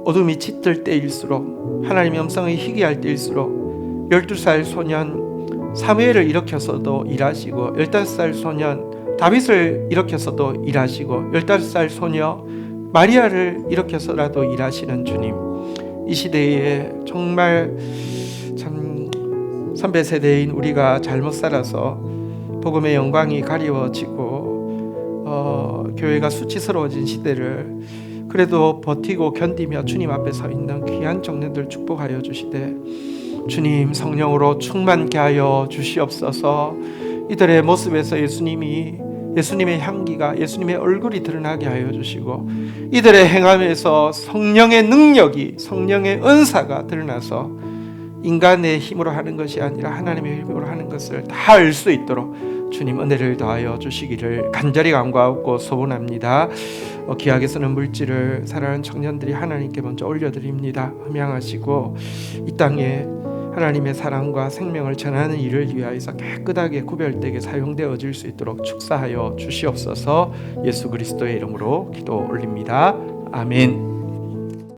어둠이 짙을 때일수록 하나님의 음성이 희귀할 때일수록 12살 소년 사무엘을 일으켜서도 일하시고 15살 소년 다윗을 일으켜서도 일하시고 15살 소녀 마리아를 일으켜서라도 일하시는 주님, 이 시대에 정말 참 선배 세대인 우리가 잘못 살아서 복음의 영광이 가리워지고 교회가 수치스러워진 시대를 그래도 버티고 견디며 주님 앞에 서 있는 귀한 청년들 축복하여 주시되 주님 성령으로 충만케 하여 주시옵소서. 이들의 모습에서 예수님의 향기가 예수님의 얼굴이 드러나게 하여 주시고 이들의 행함에서 성령의 능력이 성령의 은사가 드러나서 인간의 힘으로 하는 것이 아니라 하나님의 힘으로 하는 것을 다 알 수 있도록 주님 은혜를 더하여 주시기를 간절히 간구하고 소원합니다. 귀하게 쓰는 물질을 사랑하는 청년들이 하나님께 먼저 올려드립니다. 흠양하시고 이 땅에 하나님의 사랑과 생명을 전하는 일을 위하여서 깨끗하게 구별되게 사용되어질 수 있도록 축사하여 주시옵소서. 예수 그리스도의 이름으로 기도 올립니다. 아멘.